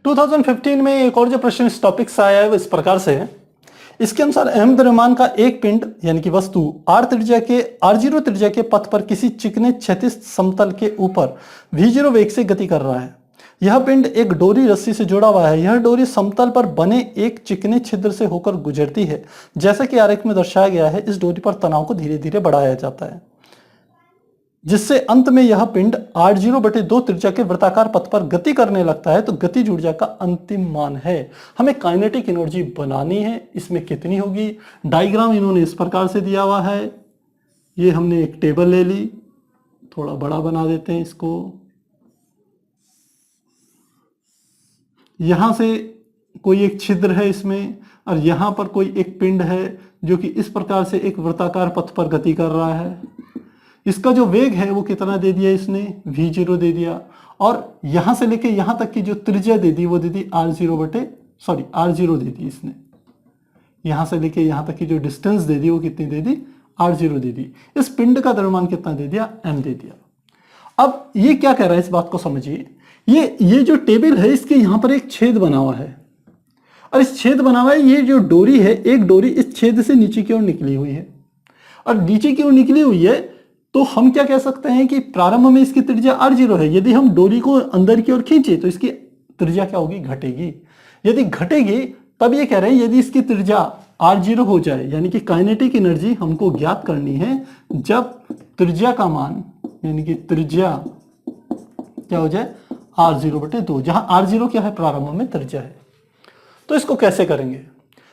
2015 में एक और जो प्रश्न इस टॉपिक से आया है वो इस प्रकार से है। इसके अनुसार m द्रव्यमान का एक पिंड यानी कि वस्तु r0 त्रिज्या के पथ पर किसी चिकने क्षैतिज समतल के ऊपर v0 वेग से गति कर रहा है। यह पिंड एक डोरी रस्सी से जुड़ा हुआ है। यह डोरी समतल पर बने एक चिकने छिद्र से होकर गुजरती है। जैसा कि आरेख में दर्शाया गया है, इस डोरी पर तनाव को धीरे धीरे बढ़ाया जाता है, जिससे अंत में यह पिंड r0/2 त्रिज्या के वृत्ताकार पथ पर गति करने लगता है। तो गतिज ऊर्जा का अंतिम मान है। हमें काइनेटिक एनर्जी बनानी है, इसमें कितनी होगी। डायग्राम इन्होंने इस प्रकार से दिया हुआ है। ये हमने एक टेबल ले ली, थोड़ा बड़ा बना देते हैं इसको। यहां से कोई एक छिद्र है इसमें, और यहां पर कोई एक पिंड है जो कि इस प्रकार से एक वृत्ताकार पथ पर गति कर रहा है। इसका जो वेग है वो कितना दे दिया इसने, v0 दे दिया। और यहां से लेके यहां तक की जो त्रिज्या दे दी वो दे दी r0 दे दी इसने। यहां से लेके यहां तक की जो डिस्टेंस दे दी वो कितनी दे दी, r0 दे दी। इस पिंड का द्रव्यमान कितना दे दिया, m दे दिया। अब ये क्या कह रहा है, इस बात को समझिए। ये जो टेबल है इसके यहां पर एक छेद बना हुआ है, और इस छेद बना हुआ है, ये जो डोरी है, एक डोरी इस छेद से नीचे की ओर निकली हुई है, और नीचे की ओर निकली हुई है। तो हम क्या कह सकते हैं कि प्रारंभ में इसकी त्रिज्या r0 है। यदि हम डोरी को अंदर की ओर खींचे तो इसकी त्रिज्या क्या होगी, घटेगी। यदि घटेगी तब ये कह रहे हैं यदि इसकी त्रिज्या r0 हो जाए, यानी कि काइनेटिक एनर्जी हमको ज्ञात करनी है जब त्रिज्या का मान, यानी कि त्रिज्या क्या हो जाए, r0/2, जहां r0 क्या है, प्रारंभ में त्रिज्या है। तो इसको कैसे करेंगे,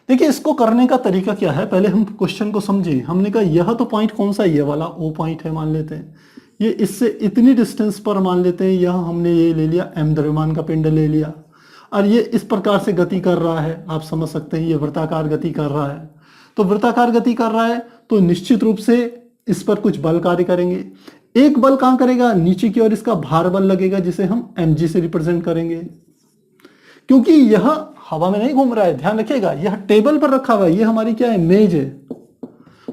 देखिए इसको करने का तरीका क्या है। पहले हम क्वेश्चन को समझे। हमने कहा यह तो पॉइंट कौन सा है, ये वाला O पॉइंट है मान लेते हैं। ये इससे इतनी डिस्टेंस पर मान लेते हैं, यह हमने ये ले लिया, m द्रव्यमान का पिंड ले लिया, और ये इस प्रकार से गति कर रहा है। आप समझ सकते हैं ये वृत्ताकार गति कर रहा है। तो वृत्ताकार गति कर रहा है तो निश्चित रूप से इस पर कुछ बल कार्य करेंगे। एक बल कहां करेगा, नीचे की ओर इसका भार बल लगेगा, जिसे हम mg से रिप्रेजेंट करेंगे। क्योंकि यह हवा में नहीं घूम रहा है, ध्यान रखिएगा, यह टेबल पर रखा हुआ है। ये हमारी क्या है, मेज है।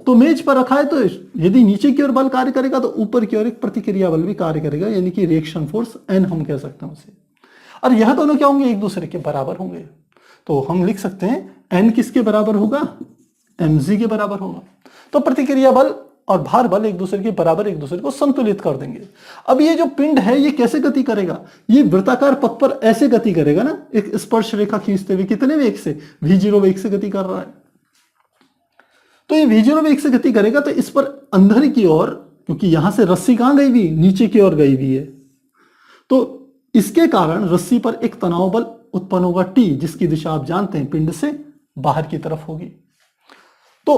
तो मेज पर रखा है, तो यदि नीचे की ओर बल कार्य करेगा तो ऊपर की ओर एक प्रतिक्रिया बल भी कार्य करेगा, यानी कि रिएक्शन फोर्स N हम कह सकते हैं उसे। और यह दोनों क्या होंगे, एक दूसरे के बराबर होंगे। तो हम लिख सकते हैं N किसके बराबर होगा, mg के बराबर होगा। तो प्रतिक्रिया बल और भार बल एक दूसरे के बराबर, एक दूसरे को संतुलित कर देंगे। अब ये जो पिंड है ये कैसे गति करेगा, ये वृत्ताकार पथ पर ऐसे गति करेगा ना, एक स्पर्श रेखा खींचते हुए। कितने वेग से, v0 वेग से गति कर रहा है। तो ये v0 वेग से गति करेगा तो इस पर अंदर की ओर, क्योंकि यहां से रस्सी कहां गई हुई, नीचे की ओर गई हुई है, तो इसके कारण रस्सी पर एक तनाव बल उत्पन्न होगा T, जिसकी दिशा आप जानते हैं पिंड से बाहर की तरफ होगी। तो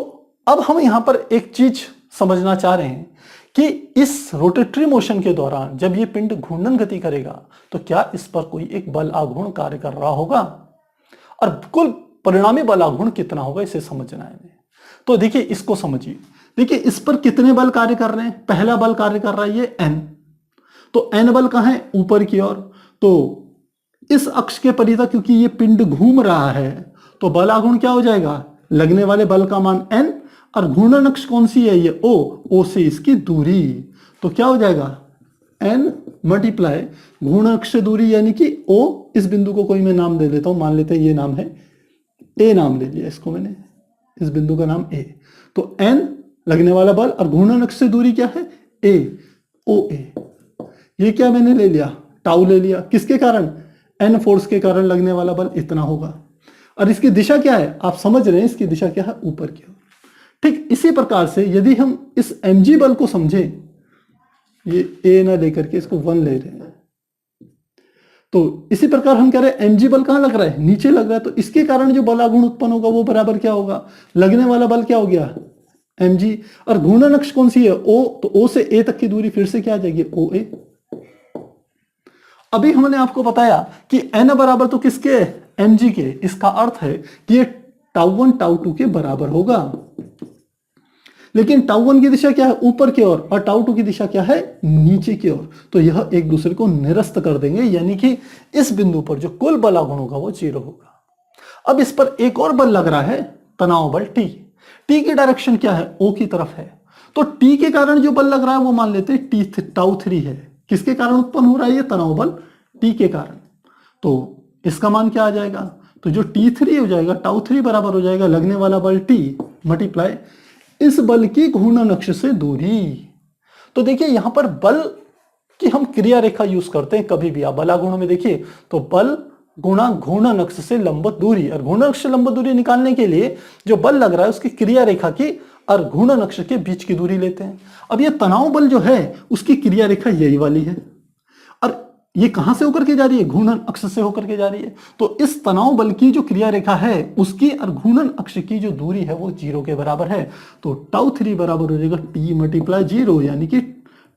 अब हम यहां पर एक चीज समझना चाह रहे हैं कि इस रोटेटरी मोशन के दौरान जब ये पिंड घूर्णन गति करेगा तो क्या इस पर कोई एक बल आघूर्ण कार्य कर रहा होगा, और कुल परिणामी बल आघूर्ण कितना होगा, इसे समझना है। तो देखिए इसको समझिए। देखिए इस पर कितने बल कार्य कर रहे हैं, पहला बल कार्य कर रहा है ये N। तो N बल कहां है, ऊपर की ओर। तो इस अक्ष के परितः क्योंकि ये पिंड घूम रहा है तो बल आघूर्ण क्या हो जाएगा, लगने वाले बल का मान N, और घूर्णन अक्ष कौन सी है, ये O से इसकी दूरी। तो क्या हो जाएगा, N मल्टीप्लाई घूर्णन अक्ष से दूरी, यानी कि O, इस बिंदु को कोई मैं नाम दे देता हूं, मान लेते हैं ये नाम है A, नाम ले लिया इसको मैंने, इस बिंदु का नाम A। तो N लगने वाला बल, और घूर्णन अक्ष से दूरी क्या है, A, OA। ये क्या मैंने ले लिया, टाउ ले लिया, किसके कारण, N फोर्स के कारण लगने वाला बल इतना होगा। और इसकी दिशा क्या है, आप समझ रहे हैं, इसकी दिशा क्या है, ऊपर की ओर। ठीक इसी प्रकार से यदि हम इस mg बल को समझें, ये A ना लेकर के इसको 1 ले रहे हैं, तो इसी प्रकार हम कह रहे हैं mg बल कहां लग रहा है, नीचे लग रहा है। तो इसके कारण जो बल आघूर्ण उत्पन्न होगा वो बराबर क्या होगा, लगने वाला बल क्या हो गया, mg, और घूर्णन अक्ष कौन सी है, O। तो O से A तक की दूरी फिर से क्या आ जाएगी, OA। अभी हमने आपको बताया कि N बराबर तो किसके, mg के। इसका अर्थ है कि ये τ1 τ2 के बराबर होगा। लेकिन τ1 की दिशा क्या है, ऊपर की ओर, और τ2 की दिशा क्या है, नीचे की ओर। तो यह एक दूसरे को निरस्त कर देंगे, यानी कि इस बिंदु पर जो कुल बल आघूर्ण होगा वो 0 होगा। अब इस पर एक और बल लग रहा है, तनाव बल T। T की डायरेक्शन क्या है, O की तरफ है। तो T के कारण जो बल लग रहा है वो मान लेते हैं τ3 है। किसके कारण उत्पन्न हो रहा है ये तनाव बल, T के कारण। तो इसका मान क्या आ जाएगा, तो जो T3 हो जाएगा, टाउ 3 बराबर हो जाएगा लगने वाला बल T मल्टीप्लाई इस बल की घूर्णन अक्ष से दूरी। तो देखिए यहां पर बल की हम क्रिया रेखा यूज करते हैं कभी भी, आप बलागुण में देखिए तो बल गुणा घूर्णन अक्ष से लंबवत दूरी, और घूर्णन अक्ष से लंबवत दूरी निकालने के लिए जो बल लग रहा है उसकी क्रिया रेखा की और घूर्णन अक्ष के बीच की दूरी लेते हैं। अब ये तनाव बल जो है उसकी क्रिया रेखा यही वाली है, और ये कहां से होकर के जा रही है, घूर्णन अक्ष से होकर के जा रही है। तो इस तनाव बल की जो क्रिया रेखा है उसकी और घूर्णन अक्ष की जो दूरी है वो 0 के बराबर है। तो टाउ 3 बराबर हो जाएगा T मल्टीप्लाई 0, यानी कि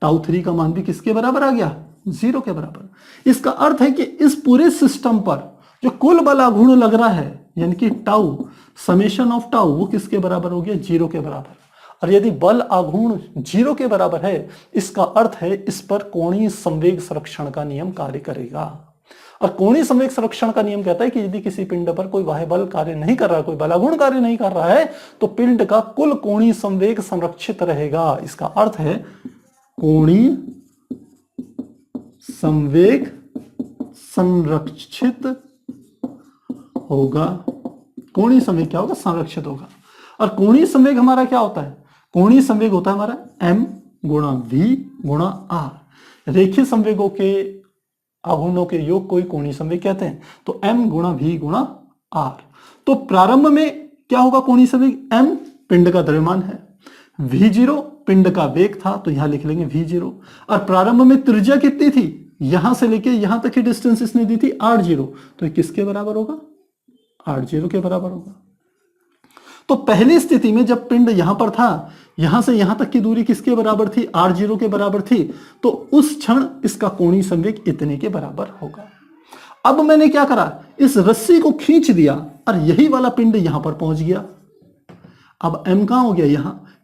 टाउ 3 का मान भी किसके बराबर आ गया, 0 के बराबर। इसका अर्थ है कि इस पूरे सिस्टम पर जो कुल बल आघूर्ण लग रहा है यानी कि टाउ समेशन ऑफ टाउ वो किसके बराबर हो गया, 0 के बराबर। और यदि बल आघूर्ण 0 के बराबर है इसका अर्थ है इस पर कोणीय संवेग संरक्षण का नियम कार्य करेगा। और कोणीय संवेग संरक्षण का नियम कहता है कि यदि किसी पिंड पर कोई बाह्य बल कार्य नहीं कर रहा है, कोई बलागुण कार्य नहीं कर रहा है, तो पिंड का कुल कोणीय संवेग संरक्षित रहेगा। इसका अर्थ है कोणीय संवेग संरक्षित होगा। कोणीय संवेग क्या होगा, संरक्षित होगा। और कोणीय संवेग हमारा क्या होता है, कोणीय संवेग होता है हमारा m गुणा v गुणा r। रेखीय संवेगों के आघूर्णों के योग को ही कोणीय संवेग कहते हैं। तो m गुणा v गुणा r। तो प्रारंभ में क्या होगा कोणीय संवेग, m पिंड का द्रव्यमान है, v0 पिंड का वेग था तो यहां लिख लेंगे v0। और प्रारंभ में त्रिज्या कितनी थी, यहां से लेके यहां तक की डिस्टेंस इसने दी थी r0, तो किसके बराबर होगा, r0 के बराबर होगा। तो पहली स्थिति में जब पिंड यहां पर था, यहां से यहां तक की दूरी किसके बराबर थी, r0 के बराबर थी, तो उस क्षण इसका कोणीय संवेग इतने के बराबर होगा। अब मैंने क्या करा, इस रस्सी को खींच दिया और यही वाला पिंड यहां पर पहुंच गया। अब m कहां हो गया,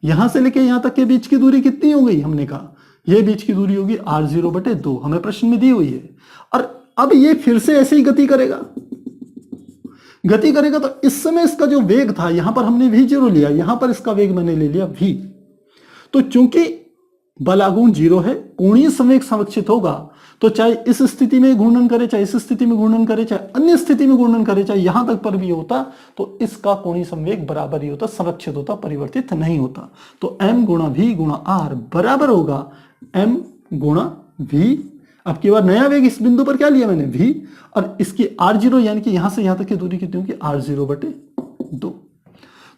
यहां से लेके यहां तक के बीच की दूरी कितनी हो गई, हमने कहा ये बीच की दूरी होगी r0/2, हमें प्रश्न में दी हुई है। और अब ये फिर से ऐसे ही गति करेगा तो इस समय इसका जो वेग था यहां पर हमने v0 लिया, यहां पर इसका वेग मैंने ले लिया v। तो चूंकि बलागुण 0 है, कोणीय संवेग संरक्षित होगा, तो चाहे इस स्थिति में घूर्णन करे, चाहे इस स्थिति में घूर्णन करे, चाहे अन्य स्थिति में घूर्णन करे, चाहे यहां तक पर भी होता, तो इसका कोणीय संवेग बराबर ही होता, संरक्षित होता, परिवर्तित नहीं होता। तो m गुणा v गुणा r बराबर होगा m गुणा v। अब की बार नया वेग इस बिंदु पर क्या लिया मैंने, v, और इसकी r0 यानी कि यहां से यहां तक की दूरी कितनी होगी, r0/2।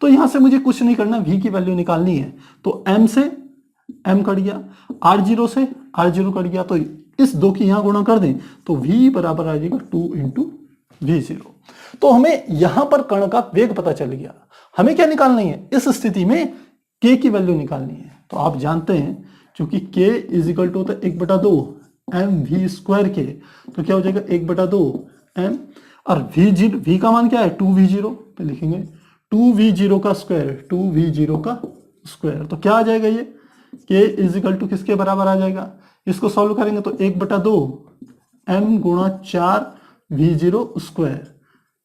तो यहां से मुझे कुछ नहीं करना, v की वैल्यू निकालनी है। तो m से m कट गया, r0 से r0 कट गया, तो इस दो की यहां गुणा कर दें तो v बराबर आ जाएगा 2 × v0। तो हमें यहां पर कण का वेग पता चल गया। हमें क्या निकालनी है, इस स्थिति में k की वैल्यू निकालनी है। तो आप जानते हैं क्योंकि k इजिकल टू होता है 1/2 mv² के, तो क्या हो जाएगा 1/2 m, और v का मान क्या है 2v0, तो लिखेंगे 2v0 का स्क्वायर, 2v0 का स्क्वायर। तो क्या आ जाएगा ये, k इजिकल टू किसके बराबर आ जाएगा, इसको सॉल्व करेंगे तो 1/2 m गुणा 4v0²।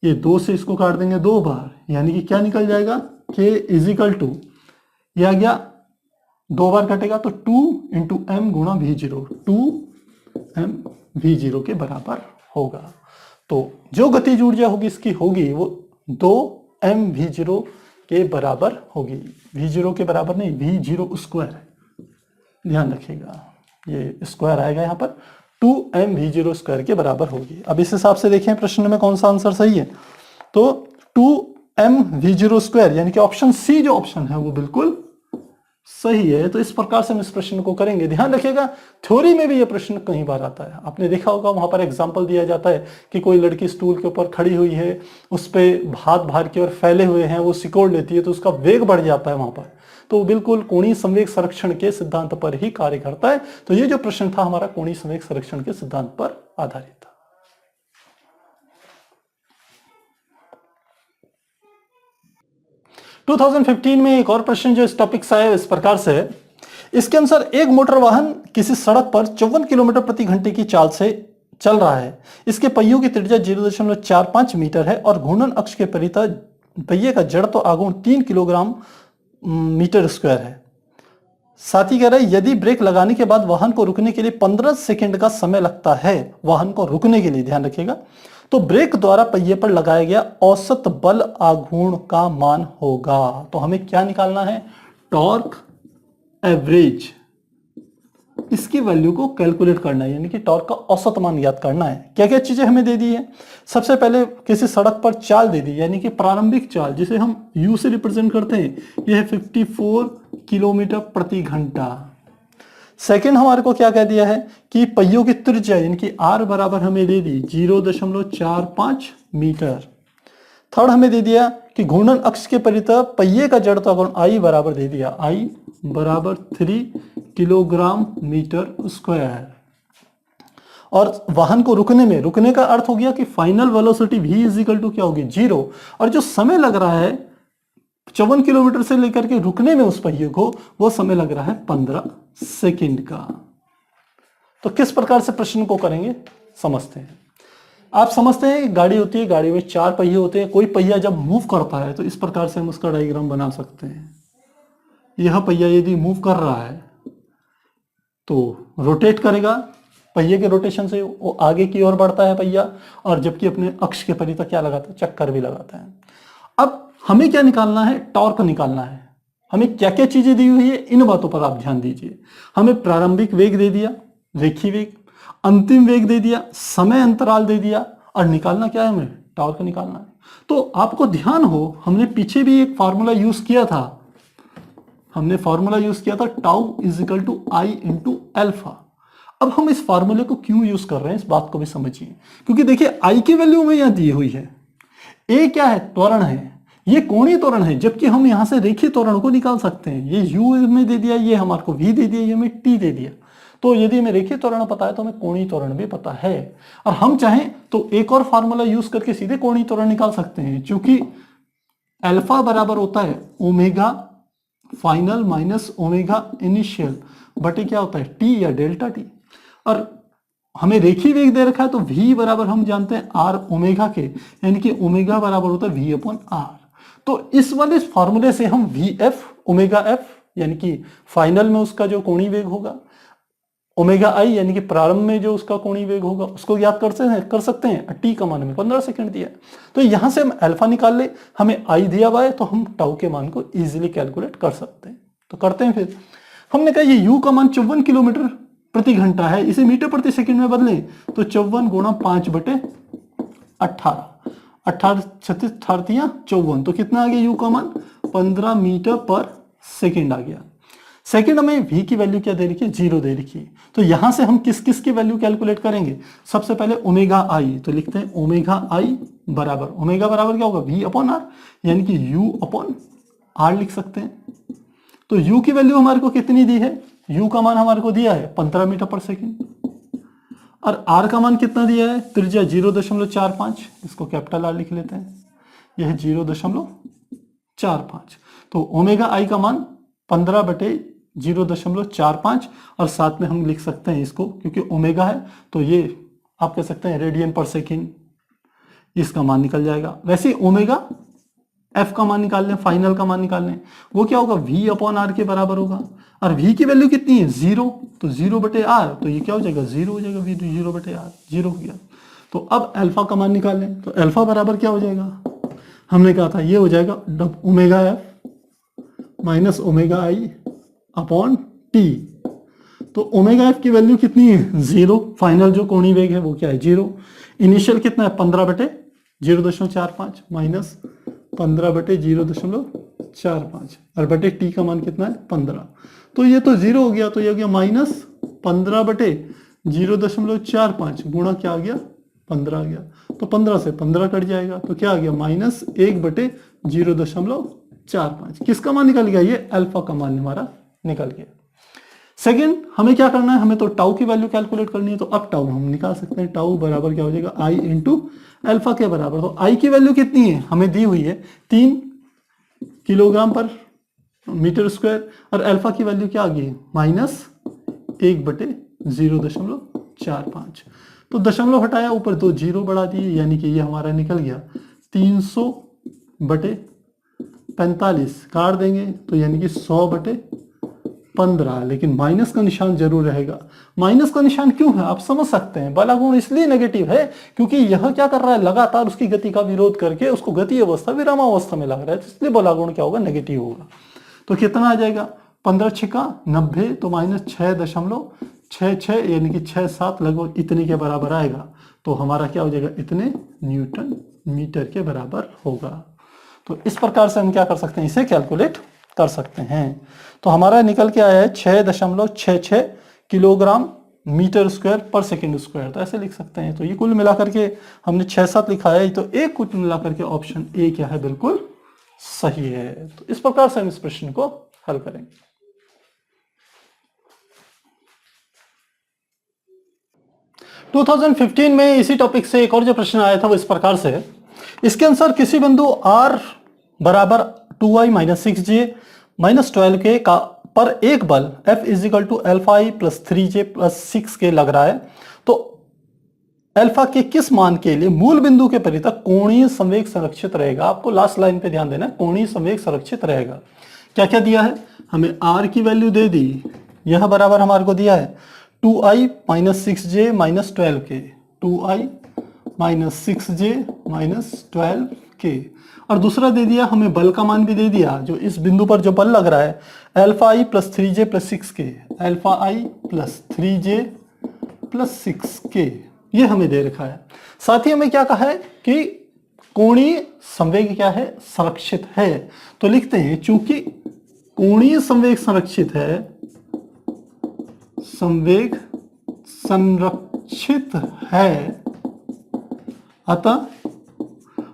ये 2 से इसको काट देंगे 2 बार, यानी कि क्या निकल जाएगा, k इजिकल टू, ये आ गया 2 बार कटेगा तो 2 × m गुणा v0, 2m v0 के बराबर होगा। तो जो गतिज ऊर्जा होगी इसकी होगी वो 2m v0 के बराबर होगी, v0 के बराबर नहीं, v0², ध्यान रखिएगा ये स्क्वायर आएगा यहाँ पर, 2m v0² के बराबर होगी। अब इस हिसाब से देखें प्रश्न में कौन सा आंसर सही है, तो 2m v0² यानी कि ऑप्शन सी जो ऑप्शन है वो बिल्कुल सही है। तो इस प्रकार से हम इस प्रश्न को करेंगे। ध्यान रखिएगा थ्योरी में भी ये प्रश्न कई बार आता है, आपने देखा होगा वहां पर एग्जाम्पल दिया जाता है कि कोई लड़की स्टूल के ऊपर खड़ी हुई है, उस पर हाथ भार की ओर फैले हुए हैं, वो सिकोड़ लेती है तो उसका वेग बढ़ जाता है वहां पर, तो बिल्कुल कोणीय संवेग संरक्षण के सिद्धांत पर ही कार्य करता है। तो ये जो प्रश्न था हमारा कोणीय संवेग संरक्षण के सिद्धांत पर आधारित था। – 2015 में एक और प्रश्न जो इस टॉपिक से आया इस प्रकार से है, इसके अनुसार एक मोटर वाहन किसी सड़क पर 54 किलोमीटर प्रति घंटे की चाल से चल रहा है। इसके पहियों की त्रिज्या 0.45 मीटर है और घूर्णन अक्ष के परितः पहिए का जड़त्व आघूर्ण 3 किलोग्राम मीटर स्क्वायर है। साथ ही कह रहा है यदि ब्रेक लगाने के बाद वाहन को रुकने के लिए 15 सेकंड का समय लगता है, वाहन को रुकने के लिए, ध्यान रखिएगा, तो ब्रेक द्वारा पहिए पर लगाया गया औसत बल आघूर्ण का मान होगा। तो हमें क्या निकालना है? टॉर्क एवरेज, इसकी वैल्यू को कैलकुलेट करना है, यानी कि टॉर्क का औसत मान ज्ञात करना है। क्या क्या चीजें हमें दे दी है? सबसे पहले किसी सड़क पर चाल दे दी, यानी कि प्रारंभिक चाल जिसे हम यू से रिप्रेजेंट करते हैं, यह है 54 किलोमीटर प्रति घंटा। सेकंड हमारे को क्या कह दिया है कि पहियों की त्रिज्या यानी कि आर बराबर हमें दे दी 0.45 मीटर। थर्ड हमें दे दिया कि घूर्णन अक्ष के परितः पहिए का जड़ता कोण आई बराबर दे दिया, आई बराबर 3 किलोग्राम मीटर स्क्वायर। और वाहन को रुकने का अर्थ हो गया कि final velocity v is equal to क्या होगी? 0। और जो समय लग रहा है 54 किलोमीटर से लेकर के रुकने में उस पहिए को, वो समय लग रहा है 15 सेकंड का। तो किस प्रकार से प्रश्न को करेंगे समझते हैं। आप समझते हैं गाड़ी होती है, गाड़ी में 4 पहिए होते हैं। कोई पहिया जब मूव करता है तो इस प्रकार से हम उसका डायग्राम बना सकते हैं। यह पहिया यदि मूव कर रहा है तो रोटेट करेगा, पहिए के रोटेशन से वो आगे की ओर बढ़ता है पहिया, और जबकि अपने अक्ष के परितः क्या लगाता है? चक्कर भी लगाता है। अब हमें क्या निकालना है? टॉर्क निकालना है। हमें क्या क्या चीजें दी हुई है, इन बातों पर आप ध्यान दीजिए। हमें प्रारंभिक वेग दे दिया, रेखीय वेग, अंतिम वेग दे दिया, समय अंतराल दे दिया, और निकालना क्या है? हमें टॉर्क निकालना है। तो आपको ध्यान हो, हमने पीछे भी एक फॉर्मूला यूज किया था। हमने फॉर्मूला यूज किया था tau is equal to I into alpha. अब हम इस फॉर्मूले को क्यों यूज कर रहे हैं, इस बात को भी समझिए। क्योंकि देखिए आई की वैल्यू में यहां दी हुई है, ए क्या है? त्वरण है, ये कोणीय त्वरण है, जबकि हम यहां से रेखीय त्वरण को निकाल सकते हैं। ये u में दे दिया, ये हमारे को v दे दिया, ये हमें t दे दिया। तो यदि हमें रेखीय त्वरण पता है तो हमें कोणीय त्वरण भी पता है, और हम चाहें तो एक और फार्मूला यूज करके सीधे कोणीय त्वरण निकाल सकते हैं। क्योंकि अल्फा बराबर होता है omega final minus omega initial बटे क्या होता है? टी या डेल्टा टी। और हमें रेखीय वेग दे रखा है तो v बराबर हम जानते हैं आर ओमेगा के, यानी कि ओमेगा बराबर होता है v अपॉन आर। तो इस वाले फॉर्मूले से हम वी एफ ओमेगा एफ यानी कि फाइनल में उसका जो कोणीय वेग होगा, ओमेगा आई यानी कि प्रारंभ में जो उसका कोणीय वेग होगा, उसको ज्ञात कर सकते हैं। टी का मान हमें 15 सेकंड दिया है, तो यहां से हम अल्फा निकाल ले, हमें आई दिया हुआ है, तो हम टाउ के मान को इजीली कैलकुलेट कर सकते हैं। तो करते हैं फिर। हमने कहा ये यू का मान 54 किलोमीटर प्रति घंटा है, इसे मीटर प्रति सेकंड में बदलें तो 54 गुणा 5/18, 18 36 54, तो कितना आ गया यू का मान? 15 मीटर पर सेकंड आ गया। सेकंड हमें v की वैल्यू क्या दे रखी है? 0 दे रखी है। तो यहां से हम किस किस की वैल्यू कैलकुलेट करेंगे? सबसे पहले ओमेगा आई, तो लिखते हैं ओमेगा आई बराबर, ओमेगा बराबर क्या होगा? v अपॉन आर, यानी कि u अपॉन आर लिख सकते हैं। तो u की वैल्यू हमारे को कितनी दी है? u का मान हमारे को दिया है 15 मीटर पर सेकंड, और r का मान कितना दिया है? त्रिज्या 0.45, इसको कैपिटल आर लिख लेते हैं, यह है 0.45। तो ओमेगा आई का मान 15/0.45, और साथ में हम लिख सकते हैं इसको, क्योंकि ओमेगा है तो ये आप कह सकते हैं रेडियन पर सेकंड, इसका मान निकल जाएगा। वैसे ओमेगा एफ का मान निकाल लें, फाइनल का मान निकाल लें, वो क्या होगा? v अपॉन आर के बराबर होगा, और v की वैल्यू कितनी है? 0, तो 0/r, तो ये क्या हो जाएगा? 0 हो जाएगा, v 0/r, 0 हो गया। तो अब अल्फा का मान निकाल लें, तो अल्फा बराबर क्या हो जाएगा? हमने कहा था ये हो जाएगा ओमेगा एफ माइनस ओमेगा आई अपॉन टी। तो ओमेगा एफ की वैल्यू कितनी है? 0, फाइनल जो कोणीय वेग है वो क्या है? 0, इनिशियल कितना है? 15/0.45 माइनस 15/0.45, और बटे टी का मान कितना है? 15। तो ये तो 0 हो गया, तो ये हो गया माइनस 15/0.45 गुणा क्या आ गया? 15 आ गया। तो 15 से 15 कट जाएगा, तो क्या आ गया? माइनस 1/0.45। किसका मान निकल गया? ये अल्फा का मान हमारा निकल गया। सेकंड हमें क्या करना है? हमें तो टाउ की वैल्यू कैलकुलेट करनी है, तो अब टाउ हम निकाल सकते हैं। टाउ बराबर क्या हो जाएगा? आई इंटू अल्फा के बराबर। तो आई की वैल्यू कितनी है? हमें दी हुई है 3 किलोग्राम पर मीटर स्क्वायर, और अल्फा की वैल्यू क्या आ गई? माइनस 1/0.45। तो दशमलव हटाया, ऊपर 2 जीरो बढ़ा दिए, यानी कि ये हमारा निकल गया 300/45। काट देंगे तो यानी कि 100/300 15, लेकिन माइनस का निशान जरूर रहेगा। माइनस का निशान क्यों है आप समझ सकते हैं, बला गुण इसलिए नेगेटिव है क्योंकि यह क्या कर रहा है, लगातार उसकी गति का विरोध करके उसको गति अवस्था विरामावस्था में लग रहा है, तो इसलिए बला गुण क्या होगा, नेगेटिव होगा। तो कितना आ जाएगा, 15 छिका 90, तो माइनस 6.66 यानी कि 6-7 लगभग इतने के बराबर आएगा। तो हमारा क्या हो जाएगा, इतने न्यूटन मीटर के बराबर होगा। तो इस प्रकार से हम क्या कर सकते हैं, इसे कैलकुलेट कर सकते हैं। तो हमारा निकल के आया है 6.66 किलोग्राम मीटर स्क्वायर पर सेकेंड स्क्वायर। तो ऐसे लिख सकते हैं। तो ये कुल मिलाकर के हमने 6-7 लिखा है, तो एक कुल मिलाकर के ऑप्शन ए क्या है, बिल्कुल सही है। तो इस प्रकार से हम इस प्रश्न को हल करेंगे। टू 2015 में इसी टॉपिक से एक और जो प्रश्न आया था वो इस प्रकार से है। इसके अनुसार किसी बिंदु r बराबर 2i minus 6j minus 12k का पर एक बल F is equal to alpha i plus 3j plus 6k लग रहा है, तो अल्फा के किस मान के लिए मूल बिंदु के परितः कोणीय संवेग संरक्षित रहेगा। आपको लास्ट लाइन पे ध्यान देना है, कोणीय संवेग संरक्षित रहेगा। क्या क्या दिया है, हमें r की वैल्यू दे दी, यह बराबर हमारे को दिया है 2i minus 6j minus 12k, 2i minus 6j minus 12k, और दूसरा दे दिया हमें बल का मान भी दे दिया, जो इस बिंदु पर जो बल लग रहा है alpha i plus 3j plus 6k, alpha i plus 3j plus 6k, ये हमें दे रखा है। साथ ही हमें क्या कहा है कि कोणीय संवेग क्या है, संरक्षित है। तो लिखते हैं चूंकि कोणीय संवेग संरक्षित है, संवेग संरक्षित है, अतः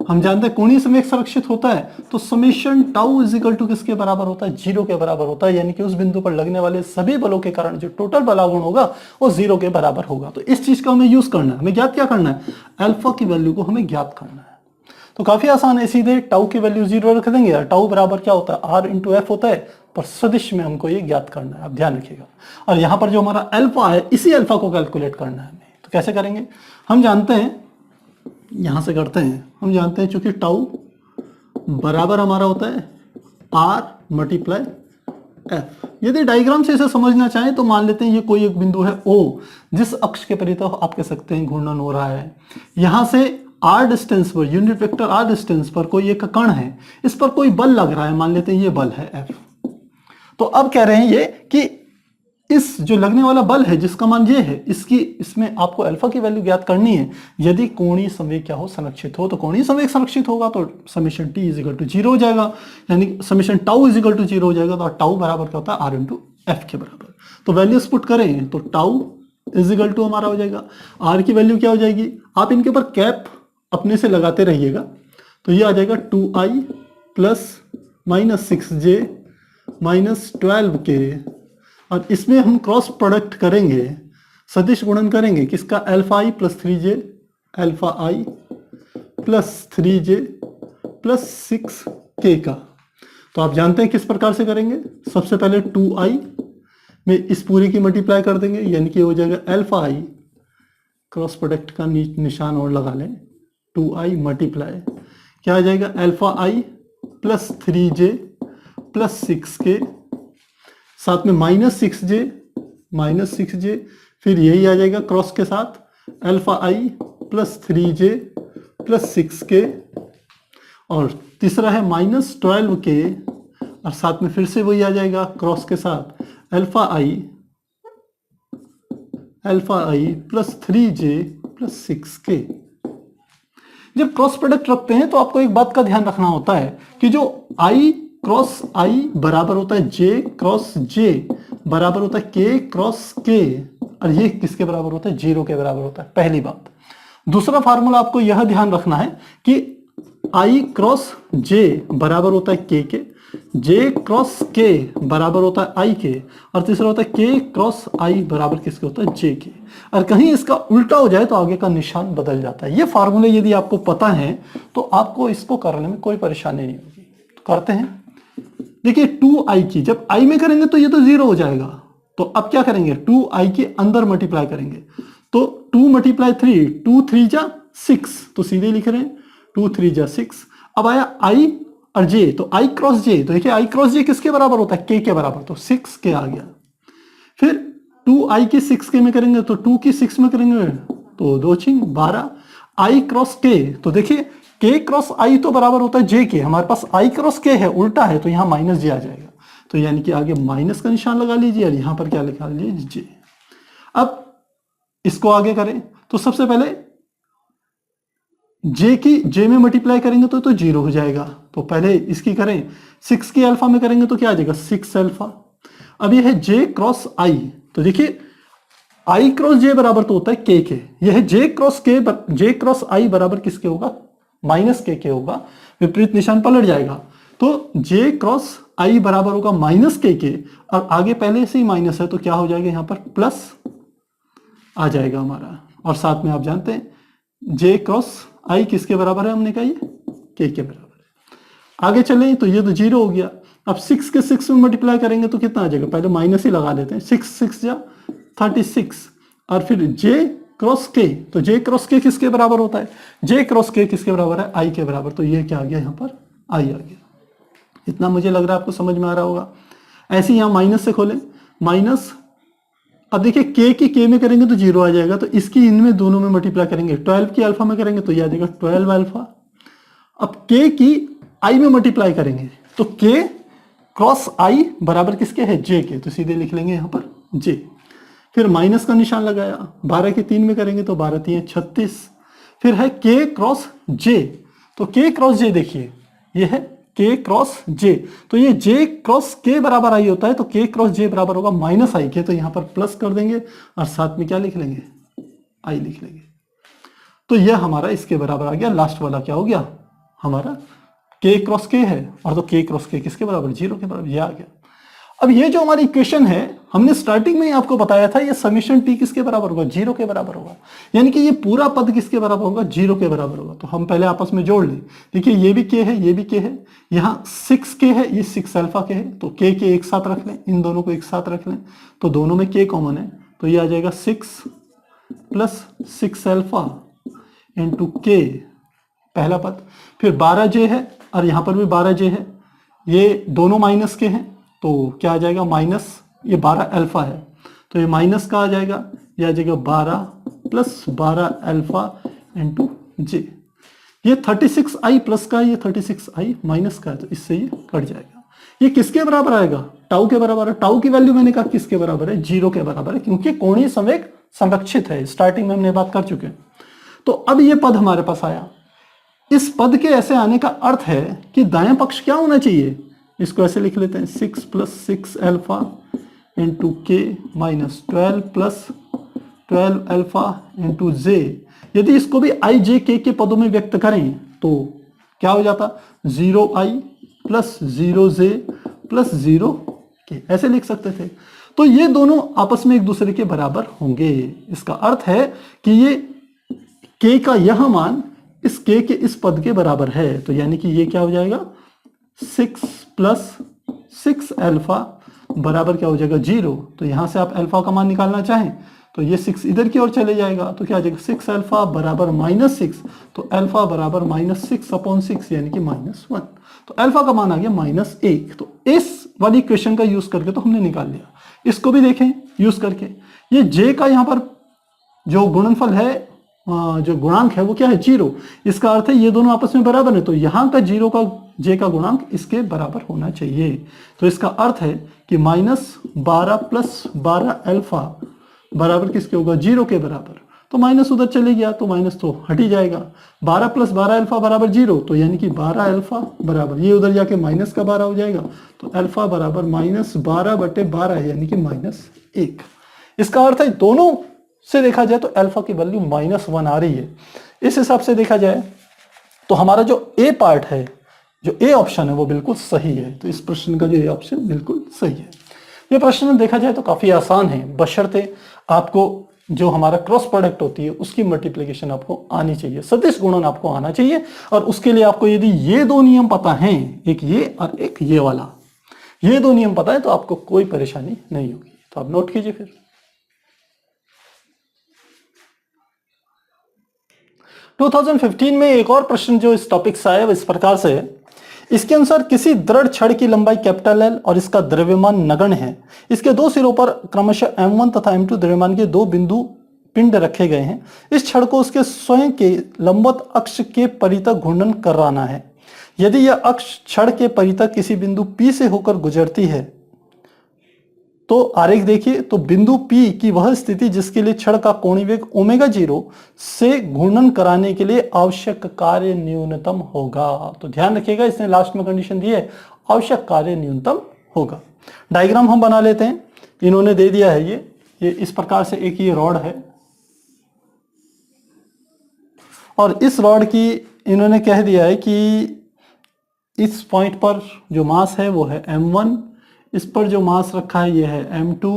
हम जानते हैं कोणीय संवेग संरक्षित होता है तो summation tau is equal to किसके बराबर होता है, 0 के बराबर होता है। यानी कि उस बिंदु पर लगने वाले सभी बलों के कारण जो टोटल बलागुण होगा वो 0 के बराबर होगा। तो इस चीज का हमें यूज करना है, हमें ज्ञात क्या करना है, अल्फा की वैल्यू को हमें ज्ञात करना है। तो काफी आसान है, सीधे टाउ की वैल्यू 0 रख देंगे। टाउ बराबर क्या होता है, r इंटू एफ होता है, पर सदिश में हमको ये ज्ञात करना है, आप ध्यान रखिएगा। और यहाँ पर जो हमारा अल्फा है, इसी अल्फा को कैलकुलेट करना है हमें। तो कैसे करेंगे, हम जानते हैं, यहां से करते हैं, हम जानते हैं चूंकि टाउ बराबर हमारा होता है r मल्टीप्लाई एफ। यदि डायग्राम से इसे समझना चाहें तो मान लेते हैं ये कोई एक बिंदु है O, जिस अक्ष के परितः आप कह सकते हैं घूर्णन हो रहा है। यहां से r डिस्टेंस पर, यूनिट वेक्टर r डिस्टेंस पर कोई एक कण है, इस पर कोई बल लग रहा है, मान लेते हैं ये बल है F। तो अब कह रहे हैं ये कि इस जो लगने वाला बल है जिसका मान ये है, इसमें आपको अल्फा की वैल्यू ज्ञात करनी है। यदि कोणीय संवेग क्या हो, संरक्षित हो, तो कोणीय संवेग संरक्षित होगा तो summation T is equal to 0 हो जाएगा, यानी summation tau is equal to 0 हो जाएगा। तो टाउ बराबर क्या होता है, r इंटू एफ के बराबर। तो वैल्यूज पुट करें तो टाउ इज इक्वल टू हमारा हो जाएगा, r की वैल्यू क्या हो जाएगी, आप इनके ऊपर कैप अपने से लगाते रहिएगा। तो ये आ जाएगा 2i plus minus 6j minus 12k, और इसमें हम क्रॉस प्रोडक्ट करेंगे, सदिश गुणन करेंगे किसका, alpha i plus 3j, alpha i plus 3j plus 6k का। तो आप जानते हैं किस प्रकार से करेंगे, सबसे पहले 2i में इस पूरे की मल्टीप्लाई कर देंगे, यानी कि हो जाएगा अल्फा आई, क्रॉस प्रोडक्ट का निशान और लगा लें, 2i मल्टीप्लाई क्या आ जाएगा, alpha i plus 3j plus 6k, साथ में माइनस 6j, फिर यही आ जाएगा क्रॉस के साथ alpha i plus 3j plus 6k, और तीसरा है माइनस 12k, और साथ में फिर से वही आ जाएगा क्रॉस के साथ alpha i plus 3j plus 6k। जब क्रॉस प्रोडक्ट रखते हैं तो आपको एक बात का ध्यान रखना होता है कि जो i क्रॉस i बराबर होता है j क्रॉस j बराबर होता है k क्रॉस k, और ये किसके बराबर होता है, 0 के बराबर होता है, पहली बात। दूसरा फार्मूला आपको यह ध्यान रखना है कि i क्रॉस j बराबर होता है k के, j क्रॉस k बराबर होता है i के, और तीसरा होता है k क्रॉस i बराबर किसके होता है, j के। और कहीं इसका उल्टा हो जाए तो आगे का निशान बदल जाता है। ये फार्मूले यदि आपको पता है तो आपको इसको करने में कोई परेशानी नहीं होगी। तो करते हैं, देखिए 2i की जब i में करेंगे तो ये तो 0 हो जाएगा, तो अब क्या करेंगे, 2i के अंदर मल्टीप्लाई करेंगे, तो 2 मल्टीप्लाई 3, 2 3 जा 6, तो सीधे लिख रहे हैं 2 3 जा 6। अब आया i और जे, तो आई क्रॉस जे, तो देखिए आई क्रॉस जे किसके बराबर होता है, के बराबर, तो 6k आ गया। फिर 2i की 6k में करेंगे तो 2 की 6 में करेंगे तो 2 छिंग 12, आई क्रॉस के, तो देखिए के क्रॉस आई तो बराबर होता है जे के, हमारे पास आई क्रॉस के है, उल्टा है, तो यहाँ माइनस जे आ जाएगा, तो यानी कि आगे माइनस का निशान लगा लीजिए और यहाँ पर क्या लिखा लीजिए जे। अब इसको आगे करें तो सबसे पहले जे में मल्टीप्लाई करेंगे तो 0 हो जाएगा, तो पहले इसकी करें 6 की अल्फा में करेंगे तो क्या आ जाएगा 6 अल्फा। अब ये है जे क्रॉस आई, तो देखिए आई क्रॉस जे बराबर तो होता है के, यह है जे क्रॉस आई बराबर किसके होगा, माइनस के होगा, विपरीत निशान पलट जाएगा, तो जे क्रॉस आई बराबर होगा माइनस के, और आगे पहले से ही माइनस है तो क्या हो जाएगा यहाँ पर प्लस आ जाएगा हमारा, और साथ में आप जानते हैं जे क्रॉस आई किसके बराबर है, हमने कहा ये के बराबर है। आगे चलें तो ये तो 0 हो गया। अब 6 के 6 में मल्टीप्लाई करेंगे तो कितना आ जाएगा, पहले माइनस ही लगा लेते हैं, 6 जा 36, और फिर जे क्रॉस के, तो जे क्रॉस के किसके बराबर होता है, जे क्रॉस के किसके बराबर है, आई के बराबर, तो ये क्या आ गया यहाँ पर आई आ गया। इतना मुझे लग रहा है आपको समझ में आ रहा होगा। ऐसे ही यहाँ माइनस से खोलें, माइनस, अब देखिए के में करेंगे तो 0 आ जाएगा, तो इसकी इनमें दोनों में मल्टीप्लाई करेंगे, 12 की अल्फा में करेंगे तो ये आ जाएगा 12 अल्फा। अब के की आई में मल्टीप्लाई करेंगे तो के क्रॉस आई बराबर किसके है, जे के, तो सीधे लिख लेंगे यहाँ पर जे। फिर माइनस का निशान लगाया, 12 के 3 में करेंगे तो 12 3 36, फिर है के क्रॉस जे, तो के क्रॉस जे देखिए ये है के क्रॉस जे, तो ये जे क्रॉस के बराबर आई होता है, तो के क्रॉस जे बराबर होगा माइनस आई के, तो यहाँ पर प्लस कर देंगे और साथ में क्या लिख लेंगे आई लिख लेंगे, तो यह हमारा इसके बराबर आ गया। लास्ट वाला क्या हो गया हमारा के क्रॉस के है, और तो के क्रॉस के किसके बराबर 0 के बराबर, यह आ गया। अब ये जो हमारी इक्वेशन है, हमने स्टार्टिंग में ही आपको बताया था ये समीशन टी किसके बराबर होगा, 0 के बराबर होगा, यानी कि ये पूरा पद किसके बराबर होगा, 0 के बराबर होगा। तो हम पहले आपस में जोड़ लें, देखिए ये भी के है, ये भी के है, यहाँ 6 के है, ये 6 अल्फा के है, तो के एक साथ रख लें, इन दोनों को एक साथ रख लें, तो दोनों में के कॉमन है, तो ये आ जाएगा 6 प्लस 6 अल्फा इंटू के पहला पद, फिर 12 जे है और यहाँ पर भी 12 जे है, ये दोनों माइनस के हैं, तो क्या आ जाएगा माइनस, ये 12 अल्फा है तो ये माइनस का आ जाएगा, ये आ जाएगा 12 प्लस 12 अल्फा इंटू जे, ये 36i प्लस का, ये 36i माइनस का है, तो इससे ये कट जाएगा। ये किसके बराबर आएगा, टाउ के बराबर है। टाउ की वैल्यू मैंने कहा किसके बराबर है, 0 के बराबर है, क्योंकि कोणीय संवेग संरक्षित है, स्टार्टिंग में हमने बात कर चुके हैं। तो अब ये पद हमारे पास आया, इस पद के ऐसे आने का अर्थ है कि दायां पक्ष क्या होना चाहिए, इसको ऐसे लिख लेते हैं 6 प्लस 6 अल्फा इंटू के माइनस 12 प्लस 12 अल्फा इंटू जे। यदि इसको भी आई जे के पदों में व्यक्त करें तो क्या हो जाता, 0i plus 0j plus 0k, ऐसे लिख सकते थे। तो ये दोनों आपस में एक दूसरे के बराबर होंगे, इसका अर्थ है कि ये k का यह मान इस k के इस पद के बराबर है, तो यानी कि ये क्या हो जाएगा 6 प्लस 6 अल्फा बराबर क्या हो जाएगा 0। तो यहां से आप अल्फा का मान निकालना चाहें तो ये 6 इधर की ओर चले जाएगा, तो क्या आ जाएगा 6 अल्फा बराबर -6, तो अल्फा बराबर -6/6 यानी कि -1, तो अल्फा का मान आ गया -1। तो इस वाली इक्वेशन का यूज करके तो हमने निकाल लिया। इसको भी देखें यूज करके, ये j का यहाँ पर जो गुणनफल है, जो गुणांक है वो क्या है 0, इसका अर्थ है ये दोनों आपस में बराबर है, तो यहाँ का 0 का j का गुणांक इसके बराबर होना चाहिए। तो इसका अर्थ है कि -12 प्लस 12 अल्फा बराबर किसके होगा 0 के बराबर, तो माइनस उधर चले गया तो माइनस तो हट ही जाएगा, 12 प्लस 12 अल्फा बराबर 0, तो यानी कि 12 अल्फा बराबर ये उधर जाके माइनस का 12 हो जाएगा, तो अल्फा बराबर -12/12 यानी कि -1। इसका अर्थ है दोनों से देखा जाए तो अल्फा की वैल्यू -1 आ रही है। इस हिसाब से देखा जाए तो हमारा जो ए पार्ट है, जो ए ऑप्शन है वो बिल्कुल सही है। तो इस प्रश्न का जो ए ऑप्शन बिल्कुल सही है। ये प्रश्न देखा जाए तो काफी आसान है, बशर्ते आपको जो हमारा क्रॉस प्रोडक्ट होती है उसकी मल्टीप्लिकेशन आपको आनी चाहिए, सदिश गुणन आपको आना चाहिए, और उसके लिए आपको यदि ये दो नियम पता हैं, एक ये और एक ये वाला, ये दो नियम पता है तो आपको कोई परेशानी नहीं होगी। तो आप नोट कीजिए। फिर 2015 में एक और प्रश्न जो इस टॉपिक से आया इस प्रकार से है, इसके अनुसार किसी दृढ़ छड़ की लंबाई कैपिटल एल और इसका द्रव्यमान नगण्य है। इसके दो सिरों पर क्रमशः m1 तथा m2 द्रव्यमान के दो बिंदु पिंड रखे गए हैं। इस छड़ को उसके स्वयं के लंबवत अक्ष के परितः घूर्णन कराना है। यदि यह अक्ष छड़ के परितः किसी बिंदु P से होकर गुजरती है तो आरेख देखिए, तो बिंदु P की वह स्थिति जिसके लिए छड़ का कोणीय वेग ओमेगा 0 से घूर्णन कराने के लिए आवश्यक कार्य न्यूनतम होगा। तो ध्यान रखिएगा, इसने लास्ट में कंडीशन दी है आवश्यक कार्य न्यूनतम होगा। डायग्राम हम बना लेते हैं। इन्होंने दे दिया है ये इस प्रकार से एक ये रॉड है और इस रॉड की इन्होंने कह दिया है कि इस पॉइंट पर जो मास है वो है m1, इस पर जो मास रखा है ये है m2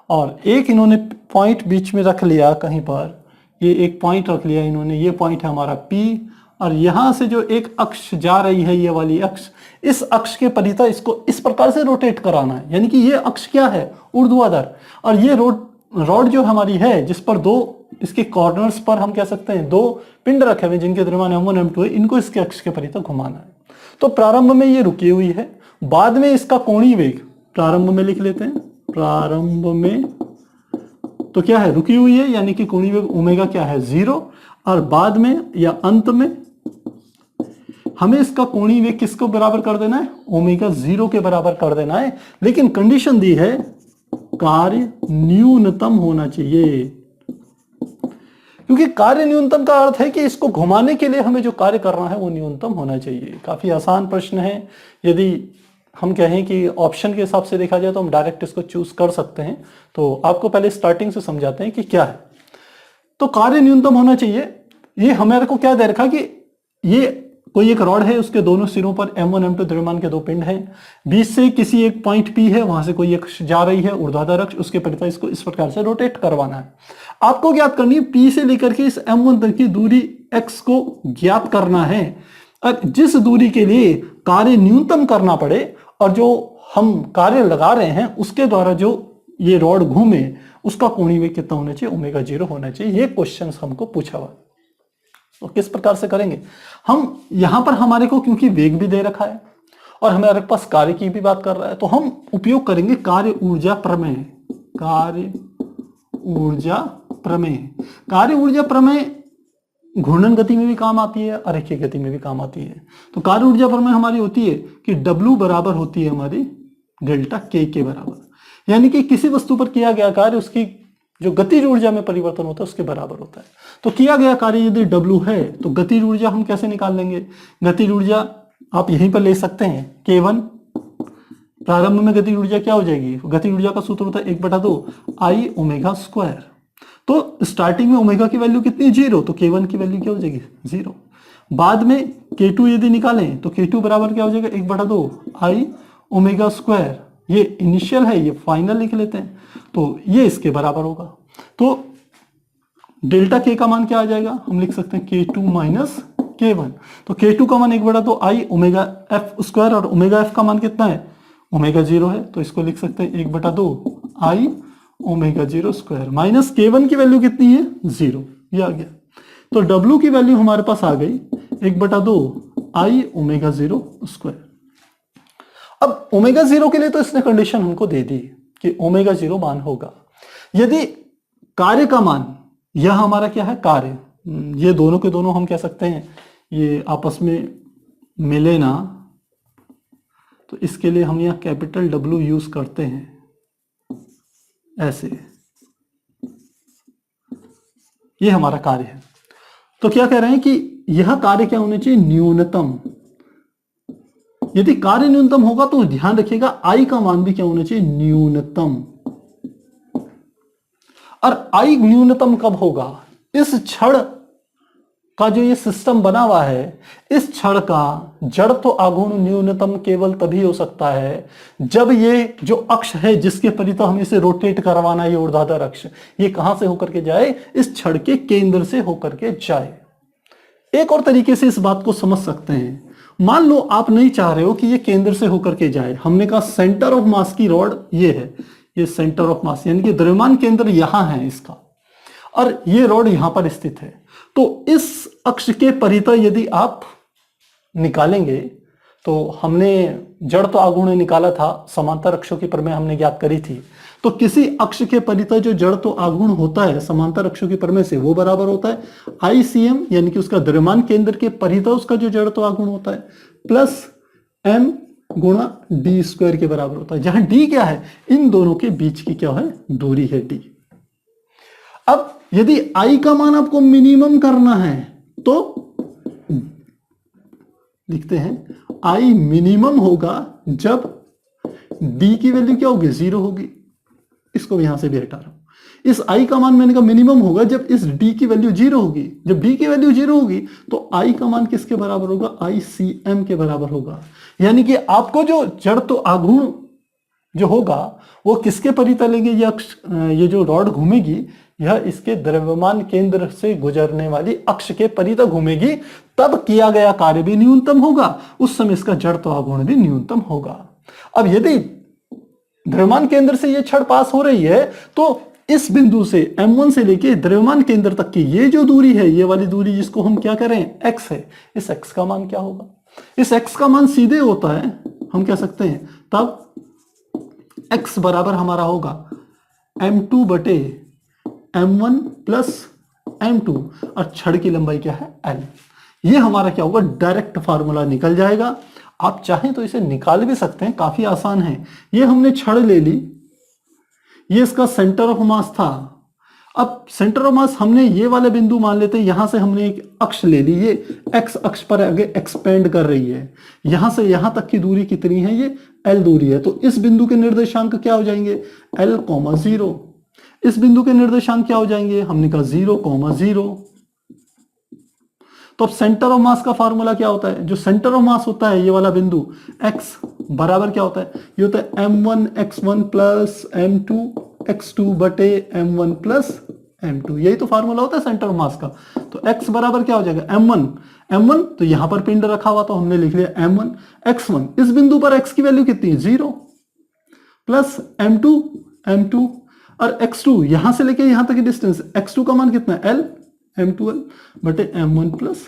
और एक इन्होंने पॉइंट बीच में रख लिया कहीं पर, ये एक पॉइंट रख लिया इन्होंने, ये पॉइंट है हमारा P और यहां से जो एक अक्ष जा रही है ये वाली अक्ष, इस अक्ष के परितः इसको इस प्रकार से रोटेट कराना है। यानी कि ये अक्ष क्या है, ऊर्ध्वाधर, और ये रॉड जो हमारी है जिस पर दो इसके कॉर्नर्स पर हम कह सकते हैं दो पिंड रखे हुए जिनके द्रव्यमान m1 m2 है, इनको इसके अक्ष के परितः घुमाना है। तो प्रारंभ में ये रुकी हुई है, बाद में इसका कोणीय वेग प्रारंभ में लिख लेते हैं, प्रारंभ में तो क्या है रुकी हुई है, यानी कि कोणीय वेग ओमेगा क्या है 0, और बाद में या अंत में हमें इसका कोणीय वेग किसको बराबर कर देना है, ओमेगा 0 के बराबर कर देना है। लेकिन कंडीशन दी है कार्य न्यूनतम होना चाहिए, क्योंकि कार्य न्यूनतम का अर्थ है कि इसको घुमाने के लिए हमें जो कार्य करना है वो न्यूनतम होना चाहिए। काफी आसान प्रश्न है। यदि हम कहें कि ऑप्शन के हिसाब से देखा जाए तो हम डायरेक्ट इसको चूज कर सकते हैं। तो आपको पहले स्टार्टिंग से समझाते हैं कि क्या है। तो कार्य न्यूनतम होना चाहिए। ये हमारे को क्या दे रखा कि ये कोई एक रॉड है, उसके दोनों सिरों पर m1 m2 द्रव्यमान के दो पिंड हैं, बीच से किसी एक पॉइंट P है, वहां से कोई एक जा रही है ऊर्ध्वाधर अक्ष, उसके परितः इसको इस प्रकार से रोटेट करवाना है। आपको ज्ञात करनी है P से लेकर के इस m1 तक की दूरी x को ज्ञात करना है। और जिस दूरी के लिए कार्य न्यूनतम करना पड़े और जो हम कार्य लगा रहे हैं उसके द्वारा जो ये रॉड घूमे उसका कोणीय वेग कितना होना चाहिए, ओमेगा 0 होना चाहिए। ये क्वेश्चन हमको पूछा हुआ। तो किस प्रकार से करेंगे हम, यहां पर हमारे को क्योंकि वेग भी दे रखा है और हमारे पास कार्य की भी बात कर रहा है, तो हम उपयोग करेंगे कार्य ऊर्जा प्रमेय। कार्य ऊर्जा प्रमेय, कार्य ऊर्जा प्रमेय घूर्णन गति में भी काम आती है और रेखीय गति में भी काम आती है। तो कार्य ऊर्जा प्रमेय हमारी होती है कि W बराबर होती है हमारी डेल्टा K के बराबर, यानी कि किसी वस्तु पर किया गया कार्य उसकी जो गतिज ऊर्जा में परिवर्तन होता है उसके बराबर होता है। तो किया गया कार्य यदि W है तो गतिज ऊर्जा हम कैसे निकाल लेंगे, गतिज ऊर्जा आप यहीं पर ले सकते हैं K1। प्रारंभ में गतिज ऊर्जा क्या हो जाएगी, गतिज ऊर्जा का सूत्र होता है 1/2 I ओमेगा स्क्वायर। तो स्टार्टिंग में ओमेगा की वैल्यू कितनी, 0, तो K1 की वैल्यू क्या हो जाएगी 0। बाद में K2 यदि निकालें तो K2 बराबर क्या हो जाएगा 1/2 I ओमेगा स्क्वायर। ये इनिशियल है, ये फाइनल लिख लेते हैं, तो ये इसके बराबर होगा। तो डेल्टा K का मान क्या आ जाएगा, हम लिख सकते हैं K2 माइनस K1। तो K2 का मान 1/2 I ओमेगा F स्क्वायर और ओमेगा F का मान कितना है, ओमेगा 0 है, तो इसको लिख सकते हैं 1/2 I omega 0 square minus K1 की वैल्यू कितनी है 0, ये आ गया। तो W की वैल्यू हमारे पास आ गई 1/2 I ओमेगा 0 स्क्वायर। अब ओमेगा 0 के लिए तो इसने कंडीशन हमको दे दी कि ओमेगा 0 मान होगा। यदि कार्य का मान, यह हमारा क्या है कार्य, ये दोनों के दोनों हम कह सकते हैं ये आपस में मिले ना, तो इसके लिए हम यहाँ कैपिटल W यूज करते हैं ऐसे, ये हमारा कार्य है। तो क्या कह रहे हैं कि यह कार्य क्या होना चाहिए, न्यूनतम। यदि कार्य न्यूनतम होगा तो ध्यान रखिएगा I का मान भी क्या होना चाहिए, न्यूनतम। और I न्यूनतम कब होगा, इस छड़ का जो ये सिस्टम बना हुआ है, इस छड़ का जड़त्व आघूर्ण न्यूनतम केवल तभी हो सकता है जब ये जो अक्ष है जिसके परितः हमें इसे रोटेट करवाना है, ये ऊर्ध्वाधर अक्ष, ये कहां से होकर के जाए, इस छड़ के केंद्र से होकर के जाए। एक और तरीके से इस बात को समझ सकते हैं, मान लो आप नहीं चाह रहे हो कि ये केंद्र से होकर के जाए, हमने कहा सेंटर ऑफ मास की रॉड ये है, ये सेंटर ऑफ मास यानी कि द्रव्यमान केंद्र यहां है इसका, और ये रॉड यहां पर स्थित है। तो इस अक्ष के परितः यदि आप निकालेंगे तो हमने जड़ तो आघूर्ण निकाला था, समांतर अक्षों की प्रमेय हमने ज्ञात करी थी। तो किसी अक्ष के परितः जो जड़ तो आघूर्ण होता है समांतर अक्षों की प्रमेय से, वो बराबर होता है ICM यानी कि उसका द्रव्यमान केंद्र के परितः उसका जो जड़ तो आघूर्ण होता है प्लस m गुणा d स्क्वायर के बराबर होता है, जहां d क्या है, इन दोनों के बीच की क्या है, दूरी है d। अब यदि I का मान आपको मिनिमम करना है तो लिखते हैं I मिनिमम होगा जब d की वैल्यू क्या होगी, 0 होगी। इसको भी यहां से भी हटा रहा हूं। इस I का मान मैंने कहा मिनिमम होगा जब इस d की वैल्यू 0 होगी। जब d की वैल्यू 0 होगी तो I का मान किसके बराबर होगा, ICM के बराबर होगा। यानी कि आपको जो जड़ तो आघूर्ण जो होगा वो किसके परितः लेंगे, ये जो रॉड घूमेगी यह इसके द्रव्यमान केंद्र से गुजरने वाली अक्ष के परितः घूमेगी, तब किया गया कार्य भी न्यूनतम होगा, उस समय इसका जड़ तो आघूर्ण भी न्यूनतम होगा। अब यदि द्रव्यमान केंद्र से ये छड़ पास हो रही है तो इस बिंदु से M1 से लेके द्रव्यमान केंद्र तक की ये जो दूरी है, ये वाली दूरी जिसको हम क्या करें x है, इस x का मान क्या होगा, इस x का मान सीधे होता है, हम कह सकते हैं तब x बराबर हमारा होगा m2 बटे m1 प्लस m2 और छड़ की लंबाई क्या है l। ये हमारा क्या होगा, डायरेक्ट फार्मूला निकल जाएगा। आप चाहें तो इसे निकाल भी सकते हैं, काफी आसान है। ये हमने छड़ ले ली, ये इसका सेंटर ऑफ मास था। अब सेंटर ऑफ मास हमने ये वाले बिंदु मान लेते हैं, यहां से हमने एक अक्ष ले ली, ये x अक्ष पर आगे एक्सपेंड कर रही है। यहां से यहां तक की दूरी कितनी है, ये l दूरी है। तो इस बिंदु के निर्देशांक क्या हो जाएंगे, l, 0। इस बिंदु के निर्देशांक क्या हो जाएंगे, हमने कहा 0, 0। तो अब सेंटर ऑफ मास का फार्मूला क्या होता है, जो सेंटर ऑफ मास होता है ये वाला बिंदु x बराबर क्या होता है, ये होता है m1 x1 plus m2 x2 बटे m1 प्लस m2। यही तो फार्मूला होता है सेंटर ऑफ मास का। तो x बराबर क्या हो जाएगा, m1 तो यहां पर पिंड रखा हुआ तो हमने लिख लिया m1 x1, इस बिंदु पर x की वैल्यू कितनी है, 0 प्लस m2 और x2 यहां से लेके यहां तक की डिस्टेंस, x2 का मान कितना है, l, m2l बटे m1 प्लस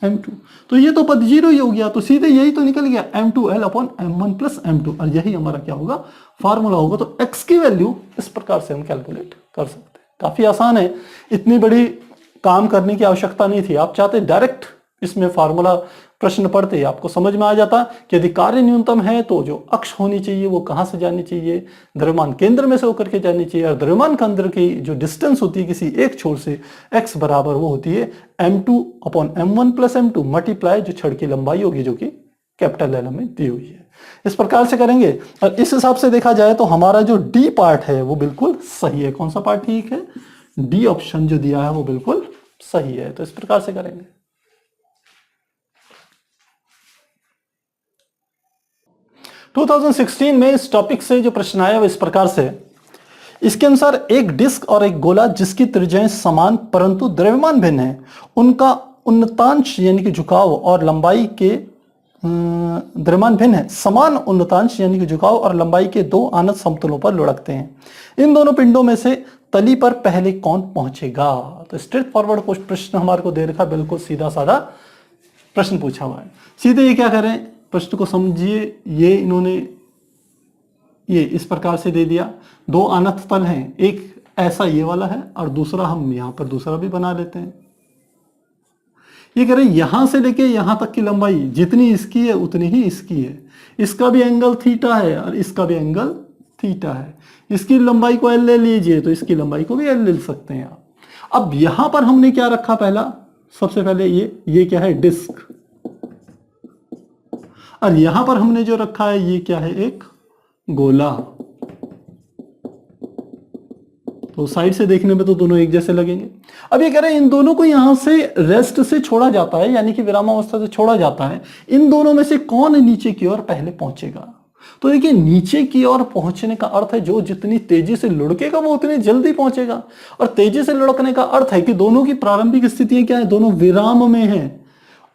m2। तो ये तो पद 0 ही हो गया, तो सीधे यही तो निकल गया m2l upon m1 plus m2, और यही हमारा क्या होगा, फार्मूला होगा। तो x की वैल्यू इस प्रकार से हम कैलकुलेट कर सकते हैं। काफी आसान है, इतनी बड़ी काम करने की आवश्यकता नहीं थी। आप चाहते डायरेक्ट इसमें फार्मूला प्रश्न पढ़ते आपको समझ में आ जाता कि यदि कार्य न्यूनतम है तो जो अक्ष होनी चाहिए वो कहां से जानी चाहिए, द्रव्यमान केंद्र में से होकर के जानी चाहिए, और द्रव्यमान केंद्र की जो डिस्टेंस होती है किसी एक छोर से x बराबर वो होती है m2 upon m1 plus m2 multiply जो छड़ की लंबाई होगी जो कि कैपिटल L में दी हुई है। इस प्रकार से करेंगे और इस हिसाब से देखा जाए तो हमारा जो डी पार्ट है वो बिल्कुल सही है। कौन सा पार्ट ठीक है, डी ऑप्शन जो दिया है वो बिल्कुल सही है। तो इस प्रकार से करेंगे। 2016 में इस टॉपिक से जो प्रश्न आया वो इस प्रकार से, इसके अनुसार एक डिस्क और एक गोला जिसकी त्रिज्याएं समान परंतु द्रव्यमान भिन्न है, उनका उन्नतांश यानी कि झुकाव और लंबाई के द्रव्यमान भिन्न है, समान उन्नतांश यानी कि झुकाव और लंबाई के दो आनत समतलों पर लुढ़कते हैं। इन दोनों पिंडों में से तली पर पहले कौन पहुंचेगा। तो स्ट्रेट फॉरवर्ड प्रश्न हमारे को दे रखा, बिल्कुल सीधा साधा प्रश्न पूछा हुआ है। सीधे ये क्या करें, प्रश्न को समझिए। ये इन्होंने ये इस प्रकार से दे दिया, दो अनंत तल हैं, एक ऐसा ये वाला है और दूसरा हम यहां पर दूसरा भी बना लेते हैं। ये कह रहे यहां से लेके यहां तक की लंबाई जितनी इसकी है उतनी ही इसकी है, इसका भी एंगल थीटा है और इसका भी एंगल थीटा है। इसकी लंबाई को एल ले लीजिए तो इसकी लंबाई को भी एल ले सकते हैं आप। अब यहां पर हमने क्या रखा, पहला सबसे पहले ये क्या है, डिस्क, और यहां पर हमने जो रखा है ये क्या है, एक गोला। तो साइड से देखने में तो दोनों एक जैसे लगेंगे। अब ये कह रहे हैं इन दोनों को यहां से रेस्ट से छोड़ा जाता है, यानी कि विरामावस्था से छोड़ा जाता है। इन दोनों में से कौन नीचे की ओर पहले पहुंचेगा। तो देखिए नीचे की ओर पहुंचने का अर्थ है जो जितनी तेजी से लुढ़केगा वो उतनी जल्दी पहुंचेगा, और तेजी से लुढ़कने का अर्थ है कि दोनों की प्रारंभिक स्थितियां क्या है, दोनों विराम में है,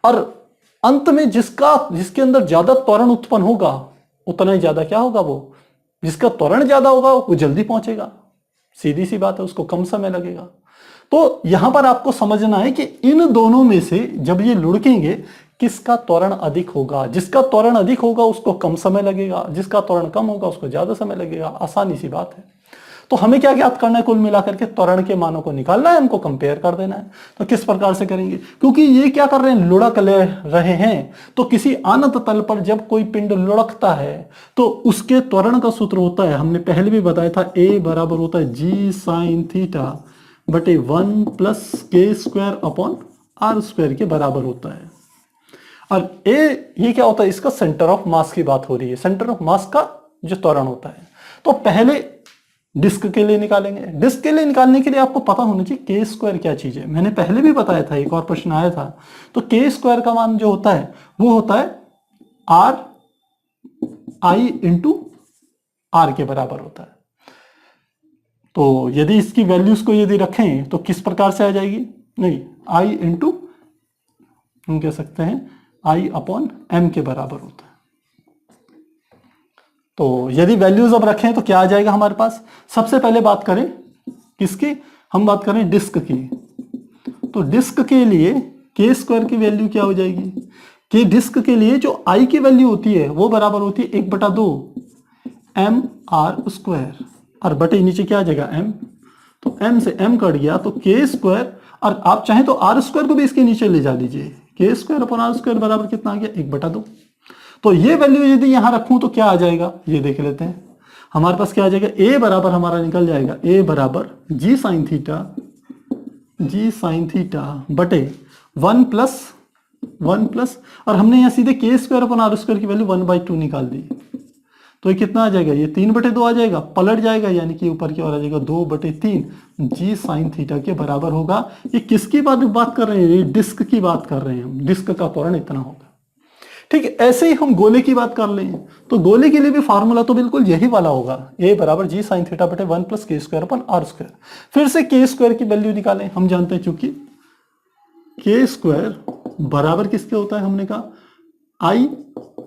और अंत में जिसके अंदर ज्यादा त्वरण उत्पन्न होगा उतना ही ज्यादा क्या होगा, वो जिसका त्वरण ज्यादा होगा वो जल्दी पहुंचेगा। सीधी सी बात है, उसको कम समय लगेगा। तो यहां पर आपको समझना है कि इन दोनों में से जब ये लुढ़केंगे किसका त्वरण अधिक होगा। जिसका त्वरण अधिक होगा उसको कम समय लगेगा, जिसका त्वरण कम होगा उसको ज्यादा समय लगेगा। आसानी सी बात है। तो हमें क्या ज्ञात करना है, कुल मिलाकर के त्वरण के मानों को निकालना है, हमको कंपेयर कर देना है। तो किस प्रकार से करेंगे, क्योंकि ये क्या कर रहे हैं, लुढ़क ले रहे हैं। तो किसी अनंत तल पर जब कोई पिंड लुढ़कता है तो उसके त्वरण का सूत्र होता है, हमने पहले भी बताया था, ए बराबर होता है जी साइन थीटा बटे 1 प्लस के स्क्वायर अपॉन आर स्क्वायर के बराबर होता है। और ए ये क्या होता है, इसका सेंटर ऑफ मास की बात हो रही है, सेंटर ऑफ मास का जो त्वरण होता है। तो पहले डिस्क के लिए निकालेंगे। डिस्क के लिए निकालने के लिए आपको पता होना चाहिए के स्क्वायर क्या चीज है। मैंने पहले भी बताया था, एक और प्रश्न आया था। तो के स्क्वायर का मान जो होता है वो होता है आर आई इंटू आर के बराबर होता है। तो यदि इसकी वैल्यूज को यदि रखें तो किस प्रकार से आ जाएगी, नहीं आई इंटू हम कह सकते हैं आई अपॉन एम के बराबर होता है। तो यदि वैल्यूज अब रखें तो क्या आ जाएगा हमारे पास। सबसे पहले बात करें किसकी, हम बात करें डिस्क की। तो डिस्क के लिए के स्क्वायर की वैल्यू क्या हो जाएगी, कि डिस्क के लिए जो आई की वैल्यू होती है वो बराबर होती है 1/2 एम आर स्क्वायर, और बटे नीचे क्या आ जाएगा एम। तो एम से एम कट गया तो के स्क्वायर, और आप चाहें तो आर स्क्वायर को भी इसके नीचे ले जा लीजिए, के स्क्वायर अपॉन आर स्क्वायर बराबर कितना आ गया 1/2। तो ये वैल्यू यदि यहां रखूं तो क्या आ जाएगा, ये देख लेते हैं। हमारे पास क्या आ जाएगा, ए बराबर हमारा निकल जाएगा, ए बराबर जी साइन थीटा बटे 1 प्लस और हमने यहां सीधे के स्क्वायर अपॉन आर स्क्वायर की वैल्यू 1/2 निकाल दी। तो ये कितना आ जाएगा, ये 3/2 आ जाएगा, पलट जाएगा, यानी कि ऊपर की ओर आ जाएगा 2/3 जी साइन थीटा के बराबर होगा। ये किसकी बात कर रहे हैं, ये डिस्क की बात कर रहे हैं हम, डिस्क का त्वरण इतना होगा। ठीक है, ऐसे ही हम गोले की बात कर लें तो गोले के लिए भी फार्मूला तो बिल्कुल यही वाला होगा, ए बराबर जी साइन थीटा बटे 1 प्लस के स्क्वायर अपॉन आर स्क्वायर। फिर से के स्क्वायर की वैल्यू निकालें। हम जानते हैं चूंकि के स्क्वायर बराबर किसके होता है, हमने कहा आई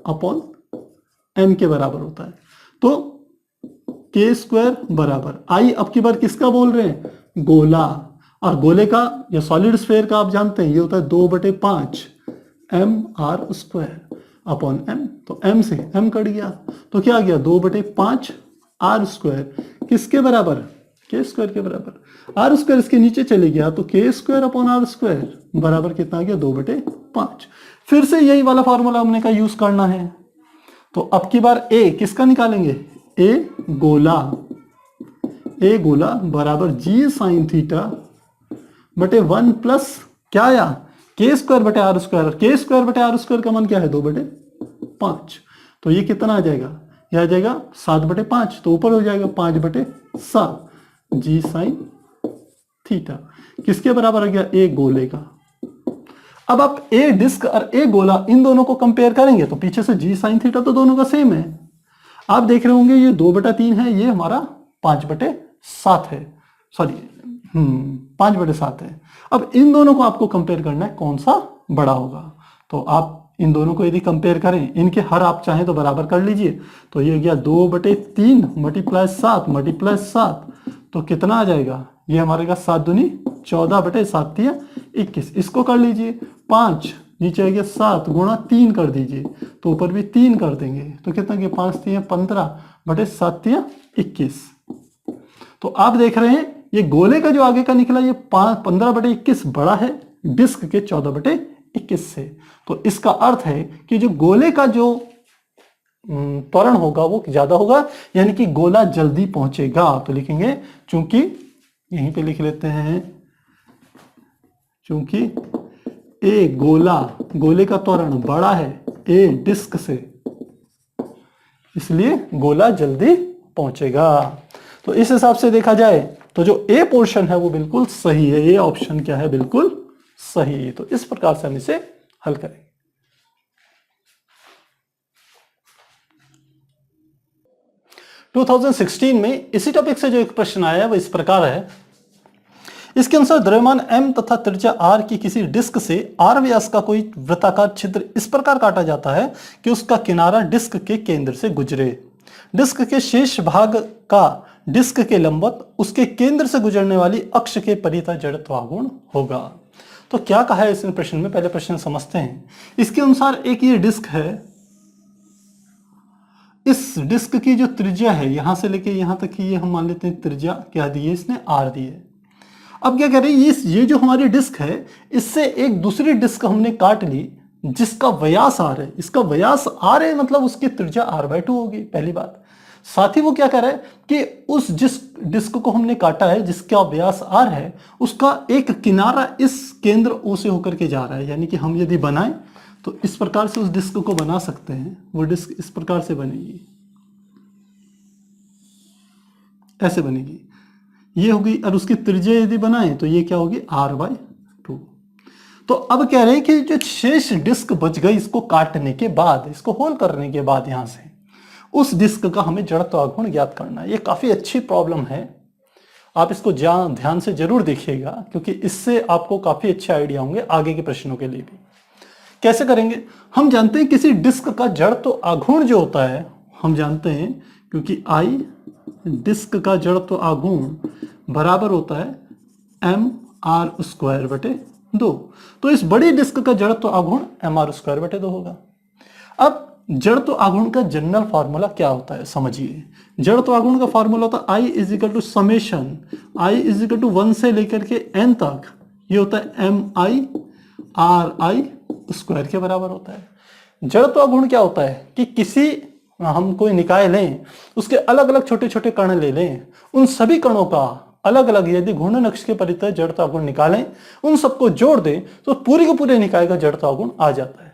अपॉन एम के बराबर होता है। तो के स्क्वायर बराबर आई, अब की बार किसका बोल रहे हैं, गोला, और गोले का या सॉलिड स्फेयर का आप जानते हैं ये होता है 2/5 M R square upon M. तो एम से एम कट गया तो क्या आ गया 2/5 आर स्क्वायर किसके बराबर, के स्क्वायर के बराबर। आर स्क्वायर इसके नीचे चले गया तो के स्क्वायर अपॉन आर स्क्वायर बराबर कितना आ गया 2/5। फिर से यही वाला फॉर्मूला हमने का यूज करना है। तो अब की बार ए किसका निकालेंगे, ए गोला बराबर जी साइन थीटा बटे 1 प्लस क्या आया के स्क्वायर बटे आर स्क्वायर। के स्क्वायर बटे आर स्क्वायर का मान क्या है 2/5। तो ये कितना आ जाएगा, ये आ जाएगा 7/5। तो ऊपर हो जाएगा 5/7 जी साइन थीटा किसके बराबर आ गया, ए गोले का। अब आप ए डिस्क और ए गोला इन दोनों को कंपेयर करेंगे तो पीछे से जी साइन थीटा तो दोनों का सेम है। आप देख रहे होंगे ये 2/3 है, ये हमारा 5/7 है, सॉरी 5/7 है। अब इन दोनों को आपको कंपेयर करना है कौन सा बड़ा होगा। तो आप इन दोनों को यदि कंपेयर करें, इनके हर आप चाहें तो बराबर कर लीजिए। तो ये हो गया 2/3 मल्टीप्लाई 7 तो कितना आ जाएगा, ये हमारे का 7 दूनी 14/7 21। इसको कर लीजिए 5 नीचे आ गया 7 गुणा 3 कर दीजिए तो ऊपर भी 3 कर देंगे तो कितना गया 5 15/7 21। तो आप देख रहे हैं ये गोले का जो आगे का निकला ये 15/21 बड़ा है डिस्क के 14/21 से। तो इसका अर्थ है कि जो गोले का जो त्वरण होगा वो ज्यादा होगा, यानी कि गोला जल्दी पहुंचेगा। तो लिखेंगे चूंकि, यहीं पे लिख लेते हैं, चूंकि ए गोले का त्वरण बड़ा है ए डिस्क से, इसलिए गोला जल्दी पहुंचेगा। तो इस हिसाब से देखा जाए तो जो ए पोर्शन है वो बिल्कुल सही है, ए ऑप्शन क्या है, बिल्कुल सही है। तो इस प्रकार से हम इसे हल करेंगे। टू 2016 में इसी टॉपिक से जो एक प्रश्न आया है वो इस प्रकार है। इसके अनुसार द्रव्यमान m तथा त्रिज्या r की किसी डिस्क से r व्यास का कोई वृत्ताकार छिद्र इस प्रकार काटा जाता है कि उसका किनारा डिस्क के केंद्र से गुजरे। डिस्क के शेष भाग का डिस्क के लंबवत उसके केंद्र से गुजरने वाली अक्ष के परितः जड़त्व आघूर्ण होगा। तो क्या कहा है इसने प्रश्न में, पहले प्रश्न समझते हैं। इसके अनुसार एक ये डिस्क है, इस डिस्क की जो त्रिज्या है यहां से लेके यहां तक की, ये हम मान लेते हैं त्रिज्या क्या दी है इसने, आर दी है। अब क्या कह रहे हैं, ये जो हमारी डिस्क है इससे एक दूसरी डिस्क हमने काट ली जिसका व्यास आर है, इसका व्यास आर है मतलब उसकी त्रिज्या r/2 होगी, पहली बात। साथ ही वो क्या कह रहा है कि उस जिस डिस्क को हमने काटा है जिसका व्यास r है उसका एक किनारा इस केंद्र O से होकर के जा रहा है, यानी कि हम यदि बनाएं तो इस प्रकार से उस डिस्क को बना सकते हैं। वो डिस्क इस प्रकार से बनेगी, ऐसे बनेगी, ये होगी, और उसकी त्रिज्या यदि बनाएं तो ये क्या होगी r/2। तो अब कह रहे हैं कि जो शेष डिस्क बच गई इसको काटने के बाद, इसको होल करने के बाद यहां से उस डिस्क का हमें जड़त्व आघूर्ण ज्ञात करना है। ये काफी अच्छी प्रॉब्लम है, आप इसको ध्यान से जरूर देखिएगा क्योंकि इससे आपको काफी अच्छे आइडिया होंगे आगे के प्रश्नों के लिए भी। कैसे करेंगे, हम जानते हैं किसी डिस्क का जड़त्व आघूर्ण जो होता है, हम जानते हैं क्योंकि आई डिस्क का जड़त्व आघूर्ण बराबर होता है mr²/2। तो इस बड़ी डिस्क का जड़त्व आघूर्ण mr²/2 होगा। अब जड़त्व आघूर्ण का जनरल फार्मूला क्या होता है समझिए। जड़त्व आघूर्ण का फार्मूला होता है I = समेशन I = 1 से लेकर के n तक, ये होता है mi/r² के बराबर होता है। जड़त्व आघूर्ण क्या होता है कि किसी, हम कोई निकाय लें, उसके अलग अलग छोटे छोटे कण ले लें, उन सभी कणों का अलग अलग यदि घूर्णन अक्ष के परितः जड़त्व आघूर्ण निकालें, उन सबको जोड़ दें तो पूरे के पूरे निकाय का जड़त्व आघूर्ण आ जाता है।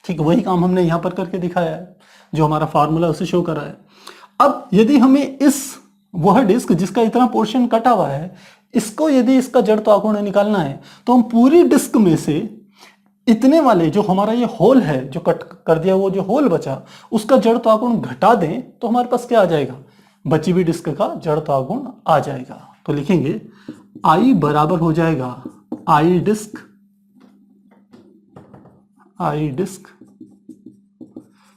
ठीक वही काम हमने यहां पर करके दिखाया है, जो हमारा फार्मूला उसे शो कर रहा है। अब यदि हमें वह डिस्क जिसका इतना पोर्शन कटा हुआ है, इसको यदि इसका जड़त्व आघूर्ण निकालना है तो हम पूरी डिस्क में से इतने वाले जो हमारा ये होल है जो कट कर दिया, वो जो होल बचा उसका जड़त्व आघूर्ण घटा दें तो हमारे पास क्या आ जाएगा, बची हुई डिस्क का जड़त्व आघूर्ण आ जाएगा। तो लिखेंगे I बराबर हो जाएगा I डिस्क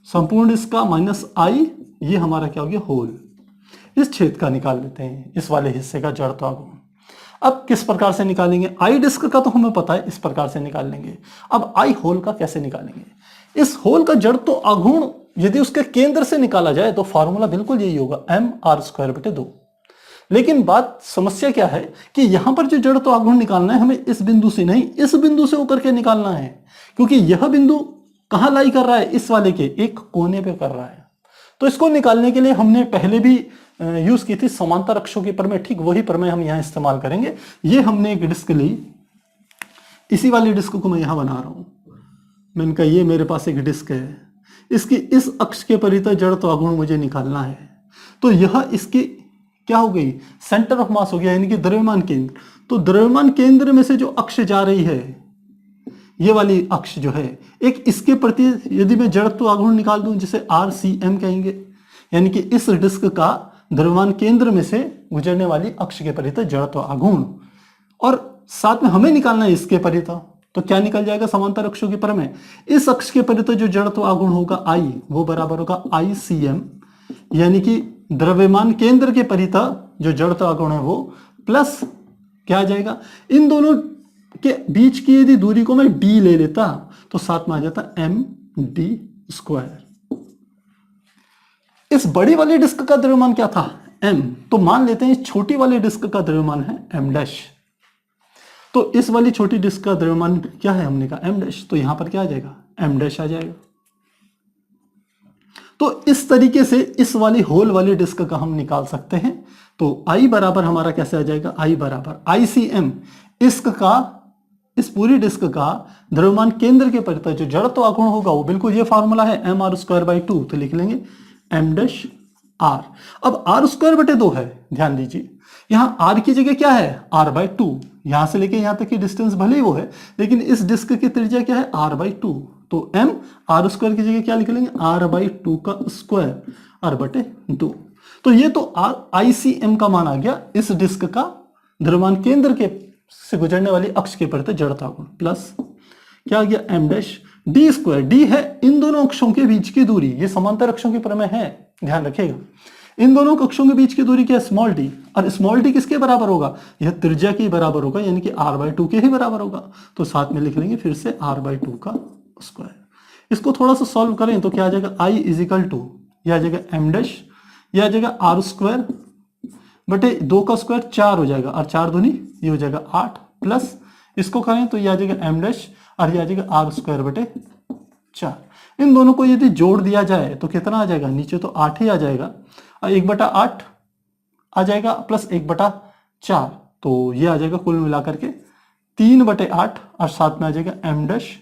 संपूर्ण डिस्क का माइनस I, ये हमारा क्या हो गया होल। इस छेद का निकाल लेते हैं, इस वाले हिस्से का जड़त्व आघूर्ण। अब किस प्रकार से निकालेंगे, I डिस्क का तो हमें पता है, इस प्रकार से निकाल लेंगे। अब I होल का कैसे निकालेंगे, इस होल का जड़त्व आघूर्ण यदि उसके केंद्र से निकाला जाए तो फॉर्मूला बिल्कुल यही होगा mr²/2। लेकिन बात समस्या क्या है कि यहां पर जो जड़त्व आघूर्ण निकालना है हमें इस बिंदु से नहीं, इस बिंदु से होकर के निकालना है, क्योंकि यह बिंदु कहां लाई कर रहा है, इस वाले के एक कोने पे कर रहा है। तो इसको निकालने के लिए हमने पहले भी यूज की थी समांतर अक्षों की प्रमेय, ठीक वही प्रमेय हम यहां इस्तेमाल करेंगे। ये हमने एक डिस्क ली, इसी वाली डिस्क को मैं यहां बना रहा हूं, मैंने कहा ये मेरे पास एक डिस्क है, इसकी इस अक्ष के परितः जड़त्व आघूर्ण मुझे निकालना है। तो यह इसकी क्या हो गई, सेंटर ऑफ मास हो गया, यानी कि द्रव्यमान केंद्र। तो द्रव्यमान केंद्र में से जो अक्ष जा रही है, ये वाली अक्ष जो है, एक इसके प्रति यदि मैं जड़त्व आघूर्ण निकाल दूं जिसे RCM कहेंगे, यानी कि इस डिस्क का द्रव्यमान केंद्र में से गुजरने वाली अक्ष के परितः जड़त्व आघूर्ण, और साथ में हमें निकालना है इसके परितः, तो क्या निकल जाएगा समांतर अक्षों की प्रमेय। इस अक्ष के परितः जो जड़त्व आघूर्ण होगा I, वो बराबर होगा ICM, यानी कि द्रव्यमान केंद्र के परितः जो जड़त्व आघूर्ण है वो प्लस क्या आ जाएगा, इन दोनों के बीच की यदि दूरी को मैं d ले लेता तो साथ में आ जाता md²। इस बड़ी वाली डिस्क का द्रव्यमान क्या था m, तो मान लेते हैं इस छोटी वाली डिस्क का द्रव्यमान है m', तो इस वाली छोटी डिस्क का द्रव्यमान क्या है, हमने कहा m', तो यहां पर क्या आ जाएगा m' आ जाएगा। तो इस तरीके से इस वाली होल वाली डिस्क का हम निकाल सकते हैं। तो I बराबर हमारा कैसे आ जाएगा, I बराबर ICM, इस पूरी डिस्क का द्रव्यमान केंद्र के परितः जो जड़त्व आघूर्ण होगा वो बिल्कुल ये फार्मूला है mr²/2, तो लिख लेंगे m'(r). अब r²/2 है, ध्यान दीजिए यहां r की जगह क्या है r/2, यहां से लेके यहां तक की डिस्टेंस भले ही वो है, लेकिन इस डिस्क की त्रिज्या क्या है r/2, तो m r² की जगह क्या लिख लेंगे r/2 का स्क्वायर r/2। तो ये तो ICM का मान आ गया इस डिस्क का द्रव्यमान केंद्र के से गुजरने वाली अक्ष के परितः जड़त्व आघूर्ण, प्लस क्या आ गया m'(d²), d है इन दोनों अक्षों के बीच की दूरी, ये समांतर अक्षों की प्रमेय है, ध्यान रखिएगा। इन दोनों कक्षों के बीच की दूरी क्या है, स्मॉल डी, और स्मॉल डी किसके बराबर होगा, यह त्रिज्या के बराबर होगा, यानी कि r/2 के ही बराबर होगा। तो साथ में लिख लेंगे फिर से r/2 का स्क्वायर। इसको थोड़ा सा सॉल्व करें तो क्या आ जाएगा, i इजिकल टू यह आ जाएगा m डैश, यह आ जाएगा r स्क्वायर बटे 2 का स्क्वायर 4 हो जाएगा, और 4 दूनी ये हो जाएगा 8, प्लस इसको करें तो यह आ जाएगा m डैश और यह आ जाएगा r स्क्वायर बटे 4। इन दोनों को यदि जोड़ दिया जाए तो कितना आ जाएगा, नीचे तो 8 ही आ जाएगा, और 1/8 आ जाएगा प्लस 1/4, तो ये आ जाएगा कुल मिलाकर के 3/8, और साथ में आ जाएगा m डैश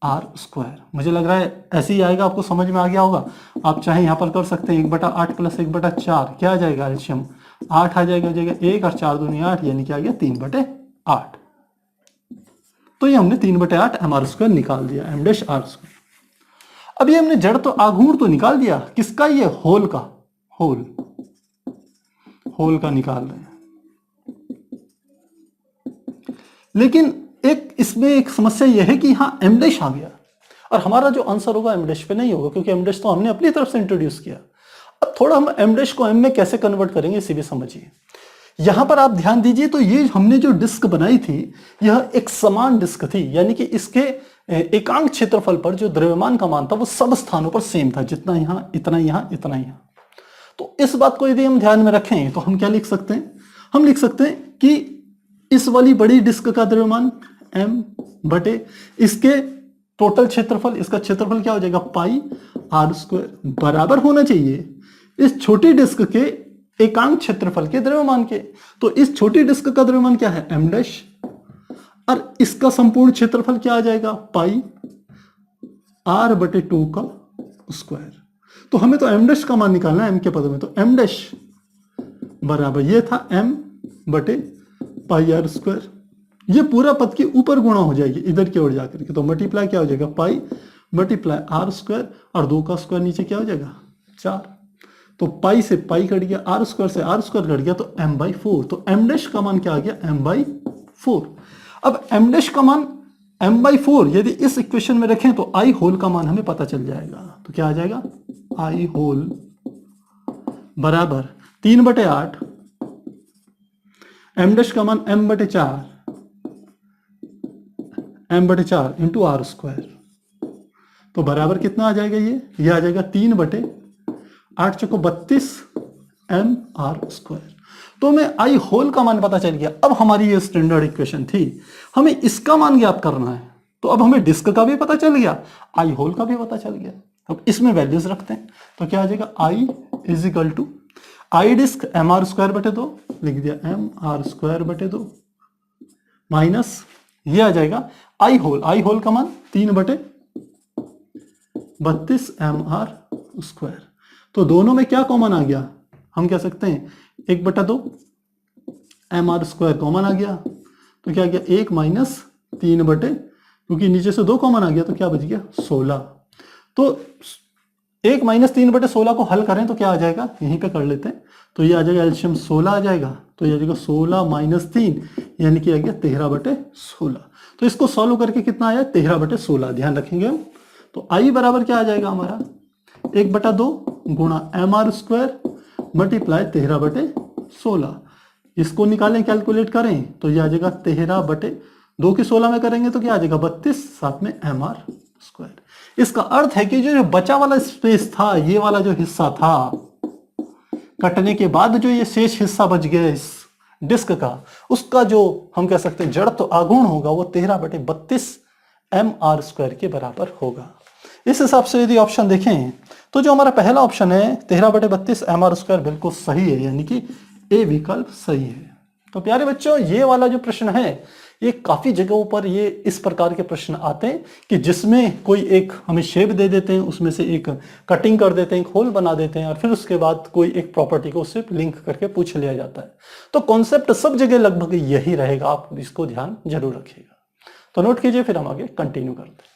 r स्क्वायर। मुझे लग रहा है ऐसे ही आएगा, आपको समझ में आ गया होगा। आप चाहे यहाँ पर कर सकते हैं 1/8 प्लस 1/4 क्या आ जाएगा, एलसीएम 8 आ जाएगा, 1 और 4 दूनी 8, यानी कि आ गया 3/8। तो ये हमने 3/8 mr स्क्वायर निकाल दिया, m डैश r स्क्वायर। अब ये हमने जड़ तो आघूर्ण तो निकाल दिया, किसका, ये होल का, होल का निकाल रहे हैं। लेकिन एक इसमें एक समस्या यह है कि यहाँ m डैश आ गया, और हमारा जो आंसर होगा m डैश पे नहीं होगा, क्योंकि m डैश तो हमने अपनी तरफ से इंट्रोड्यूस किया। अब थोड़ा हम m डैश को m में कैसे कन्वर्ट करेंगे इसे भी समझिए। यहां पर आप ध्यान दीजिए, तो ये हमने जो डिस्क बनाई थी यह एक समान डिस्क थी, यानी कि इसके एकांक क्षेत्रफल पर जो द्रव्यमान का मान था वो सब स्थानों पर सेम था, जितना यहां इतना यहां इतना यहां। तो इस बात को यदि हम ध्यान में रखें तो हम क्या लिख सकते हैं, हम लिख सकते हैं कि इस वाली बड़ी डिस्क का द्रव्यमान m बटे इसके टोटल क्षेत्रफल, इसका क्षेत्रफल क्या हो जाएगा पाई r स्क्वायर, बराबर होना चाहिए इस छोटी डिस्क के एकांक क्षेत्रफल के द्रव्यमान के। तो इस छोटी डिस्क का द्रव्यमान क्या है, m डैश, और इसका संपूर्ण क्षेत्रफल क्या आ जाएगा, पाई r/2 का स्क्वायर। तो हमें तो m डैश का मान निकालना है m के पदों में, तो m डैश बराबर ये था m बटे पाई r स्क्वायर। ये पूरा पद के ऊपर गुणा हो जाएगी इधर की ओर जाकर के, तो मल्टीप्लाई क्या हो जाएगा, पाई मल्टीप्लाई r स्क्वायर, और 2 का स्क्वायर नीचे क्या हो जाएगा 4, तो पाई से पाई कट गया, r स्क्वायर से r स्क्वायर कट गया, तो m/4। तो m डैश का मान क्या आ गया, m/4। अब m डैश का मान m/4 यदि इस इक्वेशन में रखें तो i होल का मान हमें पता चल जाएगा। तो क्या आ जाएगा, i होल बराबर 3/8, m डैश का मान m/4 इंटू r स्क्वायर, तो बराबर कितना आ जाएगा, ये आ जाएगा 3/8 चौको 32 mr स्क्वायर। तो हमें आई होल का मान पता चल गया। अब हमारी ये स्टैंडर्ड इक्वेशन थी, हमें इसका मान ज्ञात करना है, तो अब हमें डिस्क का भी पता चल गया, आई होल का भी पता चल गया। अब इसमें वैल्यूज रखते हैं, तो क्या आ जाएगा, I is equal to I disc mr square बटे 2, लिख दिया mr स्क्वायर बटे 2, माइनस ये आ जाएगा आई होल का मान 3/32 mr स्क्वायर। तो दोनों में क्या कॉमन आ गया, हम कह सकते हैं 1/2 mr स्क्वायर कॉमन आ गया, तो क्या आ गया 1 माइनस 3 बटे, क्योंकि नीचे से 2 कॉमन आ गया तो क्या बच गया 16। तो 1 माइनस 3/16 को हल करें तो क्या आ जाएगा, यहीं पे कर लेते हैं, तो ये आ जाएगा एलसीएम 16 आ जाएगा, तो ये आ जाएगा 16 माइनस 3 यानी कि आ गया 13/16। तो इसको सॉल्व करके कितना आया 13/16, ध्यान रखेंगे हम। तो आई बराबर क्या आ जाएगा हमारा 1/2 गुणा mr स्क्वायर मल्टीप्लाई 13/16। इसको निकालें कैलकुलेट करें तो ये आ जाएगा 13/2 की 16 में करेंगे तो क्या आ जाएगा 32, साथ में mr स्क्वायर। इसका अर्थ है कि जो बचा वाला स्पेस था, ये वाला जो हिस्सा था कटने के बाद जो ये शेष हिस्सा बच गया इस डिस्क का, उसका जो हम कह सकते हैं जड़ तो आघूर्ण होगा वो 13/32 mr स्क्वायर के बराबर होगा। इस हिसाब से यदि ऑप्शन देखें तो जो हमारा पहला ऑप्शन है 13/32 mr स्क्वायर बिल्कुल सही है, यानी कि ए विकल्प सही है। तो प्यारे बच्चों, ये वाला जो प्रश्न है ये काफी जगहों पर ये इस प्रकार के प्रश्न आते हैं कि जिसमें कोई एक हमें शेप दे देते हैं, उसमें से एक कटिंग कर देते हैं, एक होल बना देते हैं, और फिर उसके बाद कोई एक प्रॉपर्टी को उससे लिंक करके पूछ लिया जाता है। तो कॉन्सेप्ट सब जगह लगभग यही रहेगा, आप इसको ध्यान जरूर रखिएगा। तो नोट कीजिए, फिर हम आगे कंटिन्यू करते हैं।